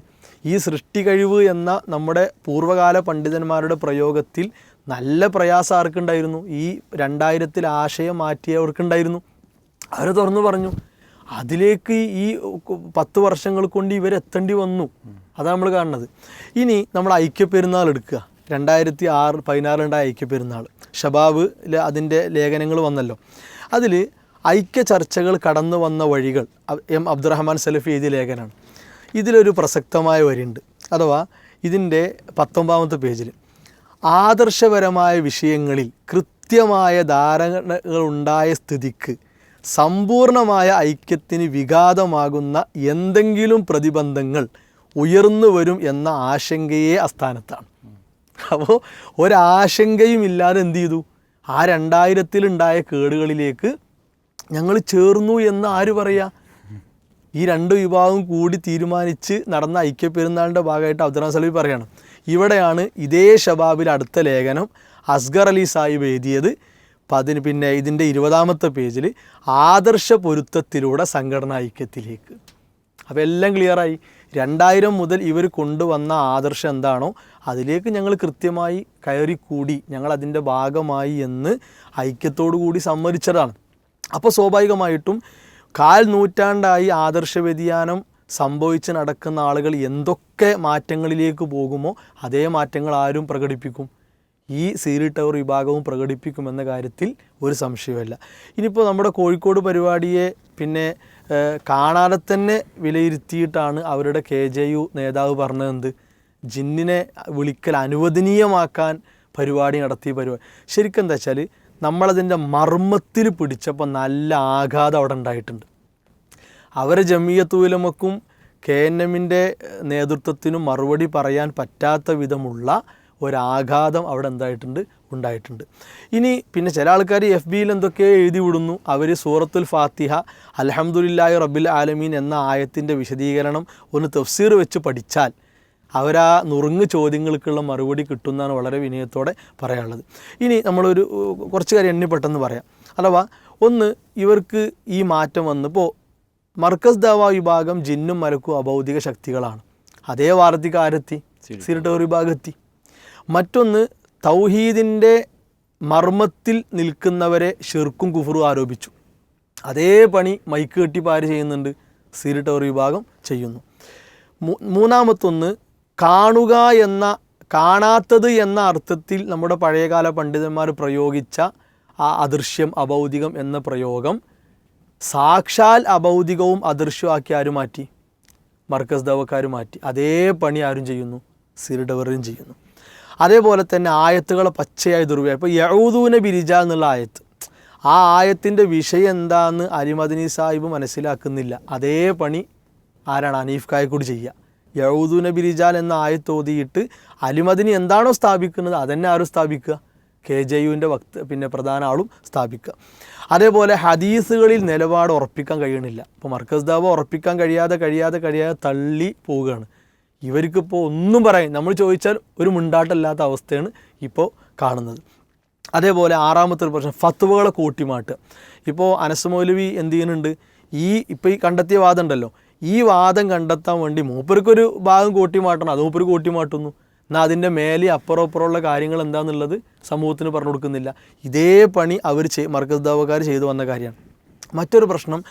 ഈ സൃഷ്ടി കഴിവ് എന്ന നമ്മുടെ പൂർവ്വകാല പണ്ഡിതന്മാരുടെ പ്രയോഗത്തിൽ നല്ല പ്രയാസം ആർക്കുണ്ടായിരുന്നു? ഈ 2000-ൽ ആശയം മാറ്റിയവർക്കുണ്ടായിരുന്നു. അവർ തുറന്നു പറഞ്ഞു. അതിലേക്ക് ഈ 10 വർഷങ്ങൾ കൊണ്ട് ഇവരെത്തേണ്ടി വന്നു. അതാണ് നമ്മൾ കാണുന്നത്. ഇനി നമ്മൾ ഐക്യപ്പെരുന്നാൾ എടുക്കുക, 2016 ഐക്യപ്പെരുന്നാൾ ഷബാബിൽ അതിൻ്റെ ലേഖനങ്ങൾ വന്നല്ലോ. അതിൽ ഐക്യ ചർച്ചകൾ കടന്നു വന്ന വഴികൾ M അബ്ദുറഹ്മാൻ സലഫി എഴുതിയ ലേഖനമാണ്. ഇതിലൊരു പ്രസക്തമായ വരിയുണ്ട്. അഥവാ ഇതിൻ്റെ 19-ാമത്തെ പേജിൽ ആദർശപരമായ വിഷയങ്ങളിൽ കൃത്യമായ ധാരണകളുണ്ടായ സ്ഥിതിക്ക് സമ്പൂർണമായ ഐക്യത്തിന് വിഘാതമാകുന്ന എന്തെങ്കിലും പ്രതിബന്ധങ്ങൾ ഉയർന്നു വരും എന്ന ആശങ്കയെ അസ്ഥാനത്താണ്. അപ്പോൾ ഒരാശങ്കയും ഇല്ലാതെ എന്ത് ചെയ്തു, ആ 2000-ലുണ്ടായ കേടുകളിലേക്ക് ഞങ്ങൾ ചേർന്നു എന്ന് ആര് പറയുക? ഈ രണ്ട് വിഭാഗം കൂടി തീരുമാനിച്ച് നടന്ന ഐക്യപ്പെരുന്നാളിൻ്റെ ഭാഗമായിട്ട് അബ്ദുറഹ്മാൻ സലഫി പറയണം. ഇവിടെയാണ് ഇതേ ഷബാബിൽ അടുത്ത ലേഖനം അസ്ഗർ അലി സാഹിബ് എഴുതിയത്. പിന്നെ ഇതിൻ്റെ 20ാമത്തെ പേജിൽ ആദർശ പൊരുത്തത്തിലൂടെ സംഘടനാ ഐക്യത്തിലേക്ക്. അപ്പോൾ എല്ലാം ക്ലിയറായി. 2000 മുതൽ ഇവർ കൊണ്ടുവന്ന ആദർശം എന്താണോ അതിലേക്ക് ഞങ്ങൾ കൃത്യമായി കയറിക്കൂടി, ഞങ്ങൾ അതിൻ്റെ ഭാഗമായി എന്ന് ഐക്യത്തോടു കൂടി സമ്മതിച്ചതാണ്. അപ്പോൾ സ്വാഭാവികമായിട്ടും 1/4 നൂറ്റാണ്ടായി ആദർശ വ്യതിയാനം സംഭവിച്ച് നടക്കുന്ന ആളുകൾ എന്തൊക്കെ മാറ്റങ്ങളിലേക്ക് പോകുമോ അതേ മാറ്റങ്ങൾ ആരും പ്രകടിപ്പിക്കും, ഈ സീരി ടവർ വിഭാഗവും പ്രകടിപ്പിക്കുമെന്ന കാര്യത്തിൽ ഒരു സംശയമല്ല. ഇനിയിപ്പോൾ നമ്മുടെ കോഴിക്കോട് പരിപാടിയെ പിന്നെ കാണാതെ തന്നെ വിലയിരുത്തിയിട്ടാണ് അവരുടെ KJU നേതാവ് പറഞ്ഞത് ജിന്നിനെ വിളിക്കൽ അനുവദനീയമാക്കാൻ പരിപാടി നടത്തിയ പരിപാടി. ശരിക്കും എന്താ വെച്ചാൽ നമ്മളതിൻ്റെ മർമ്മത്തിൽ പിടിച്ചപ്പോൾ നല്ല ആഘാതം അവിടെ ഉണ്ടായിട്ടുണ്ട്. അവരെ ജമിയത്ത് ഉലമക്കും KNMൻ്റെ നേതൃത്വത്തിനും മറുപടി പറയാൻ പറ്റാത്ത വിധമുള്ള ഒരാഘാതം അവിടെ ഉണ്ടായിട്ടുണ്ട്. ഇനി പിന്നെ ചില ആൾക്കാർ FBയിൽ എന്തൊക്കെയോ എഴുതി വിടുന്നു. അവർ സൂറത്തുൽ ഫാത്തിഹ അൽഹംദുലില്ലാഹി റബ്ബിൽ ആലമീൻ എന്ന ആയത്തിൻ്റെ വിശദീകരണം ഒന്ന് തഫ്സീർ വെച്ച് പഠിച്ചാൽ അവരാ നുറുങ്ങ് ചോദ്യങ്ങൾക്കുള്ള മറുപടി കിട്ടുന്നതാണ് വളരെ വിനയത്തോടെ പറയാനുള്ളത്. ഇനി നമ്മളൊരു കുറച്ച് കാര്യം എണ്ണി പെട്ടെന്ന് പറയാം. അഥവാ ഒന്ന്, ഇവർക്ക് ഈ മാറ്റം വന്നപ്പോൾ മർക്കസ് ദാവ വിഭാഗം ജിന്നും മലക്കും അഭൗതിക ശക്തികളാണ്. അതേ വാർത്തയ്ക്ക് ആരെത്തി? സീരി ടവർ വിഭാഗം എത്തി. മറ്റൊന്ന്, തൗഹീദിൻ്റെ മർമ്മത്തിൽ നിൽക്കുന്നവരെ ഷിർക്കും കുഫറും ആരോപിച്ചു. അതേ പണി മൈക്ക് കെട്ടിപ്പോൾ ആര് ചെയ്യുന്നുണ്ട്? സീരി ടവർ വിഭാഗം ചെയ്യുന്നു. മൂന്നാമത്തൊന്ന്, കാണാത്തത് എന്ന അർത്ഥത്തിൽ നമ്മുടെ പഴയകാല പണ്ഡിതന്മാർ പ്രയോഗിച്ച ആ അദൃശ്യം അഭൗതികം എന്ന പ്രയോഗം സാക്ഷാൽ അഭൗതികവും അദൃശ്യമാക്കി ആരും മാറ്റി? മർക്കസ് ദവക്കാർ മാറ്റി. അതേ പണി ആരും ചെയ്യുന്നു? സീരി ടവറും ചെയ്യുന്നു. അതേപോലെ തന്നെ ആയത്തുകളെ പച്ചയായി ദുർവ്യാഖ്യാനം. ഇപ്പോൾ യഊദൂന ബിരിജാൽ എന്നുള്ള ആയത്ത്, ആ ആയത്തിൻ്റെ വിഷയം എന്താണെന്ന് അലിമദനി സാഹിബ് മനസ്സിലാക്കുന്നില്ല. അതേ പണി ആരാണ്? ഹനീഫ് കായക്കൂടി ചെയ്യുക. യഊദൂന ബിരിജാൽ എന്ന ആയത്ത് ഓതിയിട്ട് അലിമദനി എന്താണോ സ്ഥാപിക്കുന്നത് അതന്നെ ആരും സ്ഥാപിക്കുക? KJUവിൻ്റെ പിന്നെ പ്രധാന ആളും സ്ഥാപിക്കുക. അതേപോലെ ഹദീസുകളിൽ നിലപാട് ഉറപ്പിക്കാൻ കഴിയണില്ല. ഇപ്പോൾ മർക്കസ് ദാവ ഉറപ്പിക്കാൻ കഴിയാതെ തള്ളി പോവുകയാണ്. ഇവർക്കിപ്പോൾ ഒന്നും പറയാൻ നമ്മൾ ചോദിച്ചാൽ ഒരു മുണ്ടാട്ടല്ലാത്ത അവസ്ഥയാണ് ഇപ്പോൾ കാണുന്നത്. അതേപോലെ 6ാമത്തെ പ്രശ്നം ഫത്വകളെ കൂട്ടിമാട്ടുക. ഇപ്പോൾ അനസ് മൗലവി എന്ത് ചെയ്യുന്നുണ്ട്? ഇപ്പോൾ ഈ കണ്ടെത്തിയ വാദം ഉണ്ടല്ലോ, ഈ വാദം കണ്ടെത്താൻ വേണ്ടി മൂപ്പർക്കൊരു ഭാഗം കൂട്ടിമാട്ടണം, അത് മൂപ്പർ കൂട്ടിമാട്ടുന്നു. എന്നാൽ അതിൻ്റെ മേലെ അപ്പുറമുള്ള കാര്യങ്ങൾ എന്താണെന്നുള്ളത് സമൂഹത്തിന് പറഞ്ഞു കൊടുക്കുന്നില്ല. ഇതേ പണി അവർ മർക്കസ് ദാവക്കാർ ചെയ്തു വന്ന കാര്യമാണ്. മറ്റൊരു പ്രശ്നം,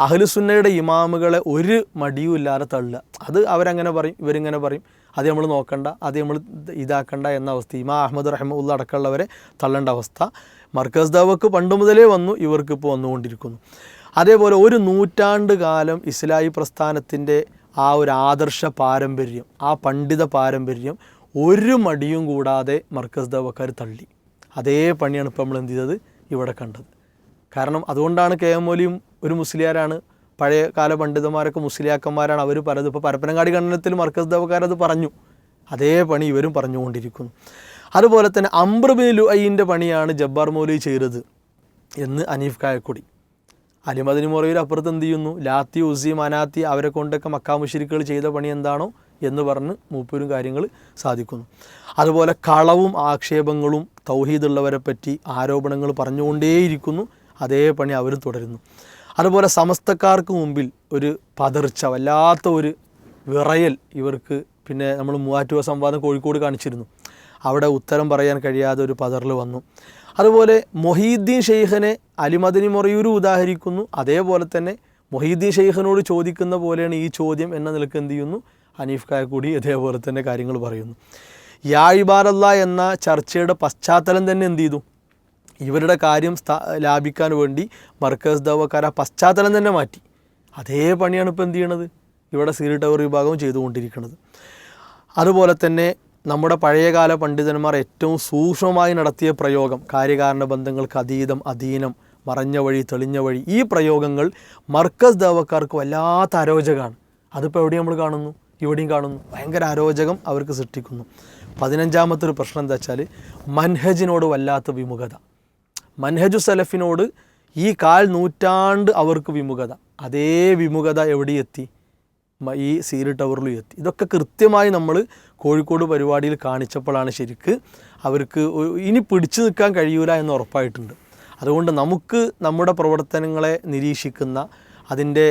അഹ്ലുസുന്നയുടെ ഇമാമുകളെ ഒരു മടിയും ഇല്ലാതെ തള്ളുക. അത് അവരങ്ങനെ പറയും, ഇവരിങ്ങനെ പറയും, അത് നമ്മൾ നോക്കണ്ട, അത് നമ്മൾ ഇതാക്കണ്ട എന്ന അവസ്ഥ. ഇമാം അഹമ്മദ് റഹ്മത്തുള്ള അടക്കമുള്ളവരെ തള്ളേണ്ട അവസ്ഥ മർക്കസ് ദാവക്ക് പണ്ട് മുതലേ വന്നു, ഇവർക്കിപ്പോൾ വന്നുകൊണ്ടിരിക്കുന്നു. അതേപോലെ 1 നൂറ്റാണ്ട് കാലം ഇസ്ലാഹി പ്രസ്ഥാനത്തിൻ്റെ ആ ഒരു ആദർശ പാരമ്പര്യം, ആ പണ്ഡിത പാരമ്പര്യം ഒരു മടിയും കൂടാതെ മർക്കസ് ദാവക്കാർ തള്ളി. അതേ പണിയാണ് ഇപ്പോൾ നമ്മൾ എന്ത് ചെയ്തത് ഇവിടെ കണ്ടത്. കാരണം അതുകൊണ്ടാണ് KM മൗലവിയും ഒരു മുസ്ലിയാരാണ്, പഴയ കാല പണ്ഡിതന്മാരൊക്കെ മുസ്ലിയാക്കന്മാരാണ്. അവർ പലതും ഇപ്പോൾ പരപ്പനങ്ങാടി ഖണ്ഡനത്തിൽ മർക്കസ് ദാവക്കാരത് പറഞ്ഞു. അതേ പണി ഇവരും പറഞ്ഞുകൊണ്ടിരിക്കുന്നു. അതുപോലെ തന്നെ അംർ ബിൻ ലുഐൻ്റെ പണിയാണ് ജബ്ബാർ മൗലവി ചെയ്തത് എന്ന് ഹനീഫ് കായക്കുടി. അലിമദനി മൗലവിയുടെ അപ്പുറത്ത് എന്ത് ചെയ്യുന്നു? ലാത്തി ഉസി മനാത്തി അവരെ കൊണ്ടൊക്കെ മക്കാ മുശ്രിക്കുകൾ ചെയ്ത പണി എന്താണോ എന്ന് പറഞ്ഞ് മൂപ്പരും കാര്യങ്ങൾ സാധിക്കുന്നു. അതുപോലെ കളവും ആക്ഷേപങ്ങളും തൗഹീദുള്ളവരെ പറ്റി ആരോപണങ്ങൾ പറഞ്ഞുകൊണ്ടേയിരിക്കുന്നു. അതേ പണി അവരും തുടരുന്നു. അതുപോലെ സമസ്തക്കാർക്ക് മുമ്പിൽ ഒരു പതർച്ച, വല്ലാത്ത ഒരു വിറയൽ ഇവർക്ക്. പിന്നെ നമ്മൾ മൂവാറ്റുപുഴ സംവാദം കോഴിക്കോട് കാണിച്ചിരുന്നു, അവിടെ ഉത്തരം പറയാൻ കഴിയാതെ ഒരു പതറൽ വന്നു. അതുപോലെ മൊഹീദ്ദീൻ ഷെയ്ഖിനെ അലിമദനി മൊറയൂർ ഉദാഹരിക്കുന്നു. അതേപോലെ തന്നെ മൊഹീദ്ദീൻ ഷെയ്ഖിനോട് ചോദിക്കുന്ന പോലെയാണ് ഈ ചോദ്യം എന്ന നിലക്ക് എന്ത് ചെയ്യുന്നു? ഹനീഫ് കായക്കൂടി ഇതേപോലെ തന്നെ കാര്യങ്ങൾ പറയുന്നു. യാ ഇബാദല്ലാ എന്ന ചർച്ചയുടെ പശ്ചാത്തലം തന്നെ എന്ത് ചെയ്തു? ഇവരുടെ കാര്യം ലാഭിക്കാൻ വേണ്ടി മർക്കസ് ദാവക്കാർ ആ പശ്ചാത്തലം തന്നെ മാറ്റി. അതേ പണിയാണ് ഇപ്പോൾ എന്ത് ചെയ്യണത്? ഇവിടെ സീരി ടവർ വിഭാഗം ചെയ്തുകൊണ്ടിരിക്കുന്നത്. അതുപോലെ തന്നെ നമ്മുടെ പഴയകാല പണ്ഡിതന്മാർ ഏറ്റവും സൂക്ഷ്മമായി നടത്തിയ പ്രയോഗം കാര്യകാരണ ബന്ധങ്ങൾക്ക് അതീതം, അധീനം, മറഞ്ഞ വഴി, തെളിഞ്ഞ വഴി, ഈ പ്രയോഗങ്ങൾ മർക്കസ് ദഅവക്കാർക്ക് വല്ലാത്ത അരോചകമാണ്. അതിപ്പോൾ എവിടെയും നമ്മൾ കാണുന്നു, ഇവിടെയും കാണുന്നു. ഭയങ്കര അരോചകം അവർക്ക് സൃഷ്ടിക്കുന്നു. 15ാമത്തെ ഒരു പ്രശ്നം എന്താ വെച്ചാൽ മൻഹജിനോട് വല്ലാത്ത വിമുഖത. മൻഹജു സലഫിനോട് ഈ 1/4 നൂറ്റാണ്ട് അവർക്ക് വിമുഖത. അതേ വിമുഖത എവിടെ എത്തി? ഈ സീൽ ടവറിലും എത്തി. ഇതൊക്കെ കൃത്യമായി നമ്മൾ കോഴിക്കോട് പരിപാടിയിൽ കാണിച്ചപ്പോഴാണ് ശരിക്ക് അവർക്ക് ഇനി പിടിച്ചു നിൽക്കാൻ കഴിയൂല എന്ന് ഉറപ്പായിട്ടുണ്ട്. അതുകൊണ്ട് നമുക്ക് നമ്മുടെ പ്രവർത്തനങ്ങളെ നിരീക്ഷിക്കുന്ന, അതിൻ്റെ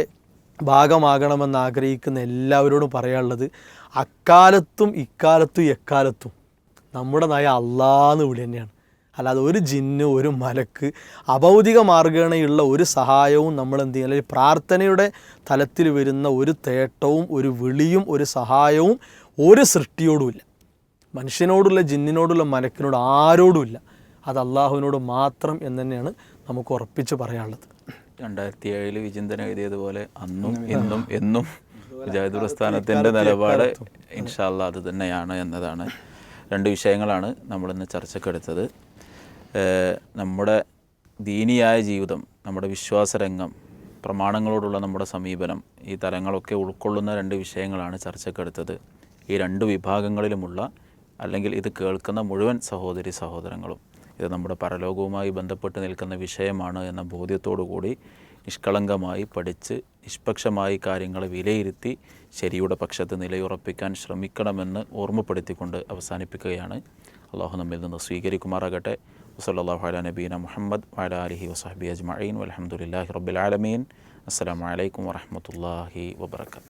ഭാഗമാകണമെന്ന് ആഗ്രഹിക്കുന്ന എല്ലാവരോടും പറയാനുള്ളത്, അക്കാലത്തും ഇക്കാലത്തും എക്കാലത്തും നമ്മുടെ നയ അള്ളാന്ന് വിളി തന്നെയാണ്. അല്ലാതെ ഒരു ജിന്ന്, ഒരു മലക്ക്, അഭൗതിക മാർഗേണയുള്ള ഒരു സഹായവും നമ്മൾ എന്ത് ചെയ്യുക, അല്ലെങ്കിൽ പ്രാർത്ഥനയുടെ തലത്തിൽ വരുന്ന ഒരു തേട്ടവും ഒരു വിളിയും ഒരു സഹായവും ഒരു സൃഷ്ടിയോടുമില്ല. മനുഷ്യനോടുള്ള, ജിന്നിനോടുള്ള, മലക്കിനോട് ആരോടുമില്ല. അത് അള്ളാഹുവിനോട് മാത്രം എന്ന് തന്നെയാണ് നമുക്ക് ഉറപ്പിച്ച് പറയാനുള്ളത്.
2007 വിചിന്തനം എഴുതിയതുപോലെ അന്നും ഇന്നും എന്നും മുജാഹിദ് പ്രസ്ഥാനത്തിൻ്റെ നിലപാട് ഇൻഷാ അല്ലാഹ് അത് തന്നെയാണ് എന്നതാണ്. 2 വിഷയങ്ങളാണ് നമ്മളിന്ന് ചർച്ചക്കെടുത്തത്. നമ്മുടെ ദീനിയായ ജീവിതം, നമ്മുടെ വിശ്വാസരംഗം, പ്രമാണങ്ങളോടുള്ള നമ്മുടെ സമീപനം, ഈ തലങ്ങളൊക്കെ ഉൾക്കൊള്ളുന്ന 2 വിഷയങ്ങളാണ് ചർച്ചക്കെടുത്തത്. ഈ 2 വിഭാഗങ്ങളിലുമുള്ള, അല്ലെങ്കിൽ ഇത് കേൾക്കുന്ന മുഴുവൻ സഹോദരി സഹോദരങ്ങളും ഇത് നമ്മുടെ പരലോകവുമായി ബന്ധപ്പെട്ട് നിൽക്കുന്ന വിഷയമാണ് എന്ന ബോധ്യത്തോടു കൂടി നിഷ്കളങ്കമായി പഠിച്ച് നിഷ്പക്ഷമായി കാര്യങ്ങളെ വിലയിരുത്തി ശരിയുടെ പക്ഷത്ത് നിലയുറപ്പിക്കാൻ ശ്രമിക്കണമെന്ന് ഓർമ്മപ്പെടുത്തിക്കൊണ്ട് അവസാനിപ്പിക്കുകയാണ്. അള്ളാഹു നമ്മിൽ നിന്ന് സ്വീകരിക്കുമാറാകട്ടെ. വസല്ലല്ലാഹു അലാ നബീന മുഹമ്മദ് വഅലാ ആലിഹി വസഹ്ബിഹി അജ്മഈൻ വൽഹംദുലില്ലാഹി റബ്ബിൽ ആലമീൻ. അസ്സലാമു അലൈക്കും വറഹ്മത്തുള്ളാഹി വബറകാതുഹു.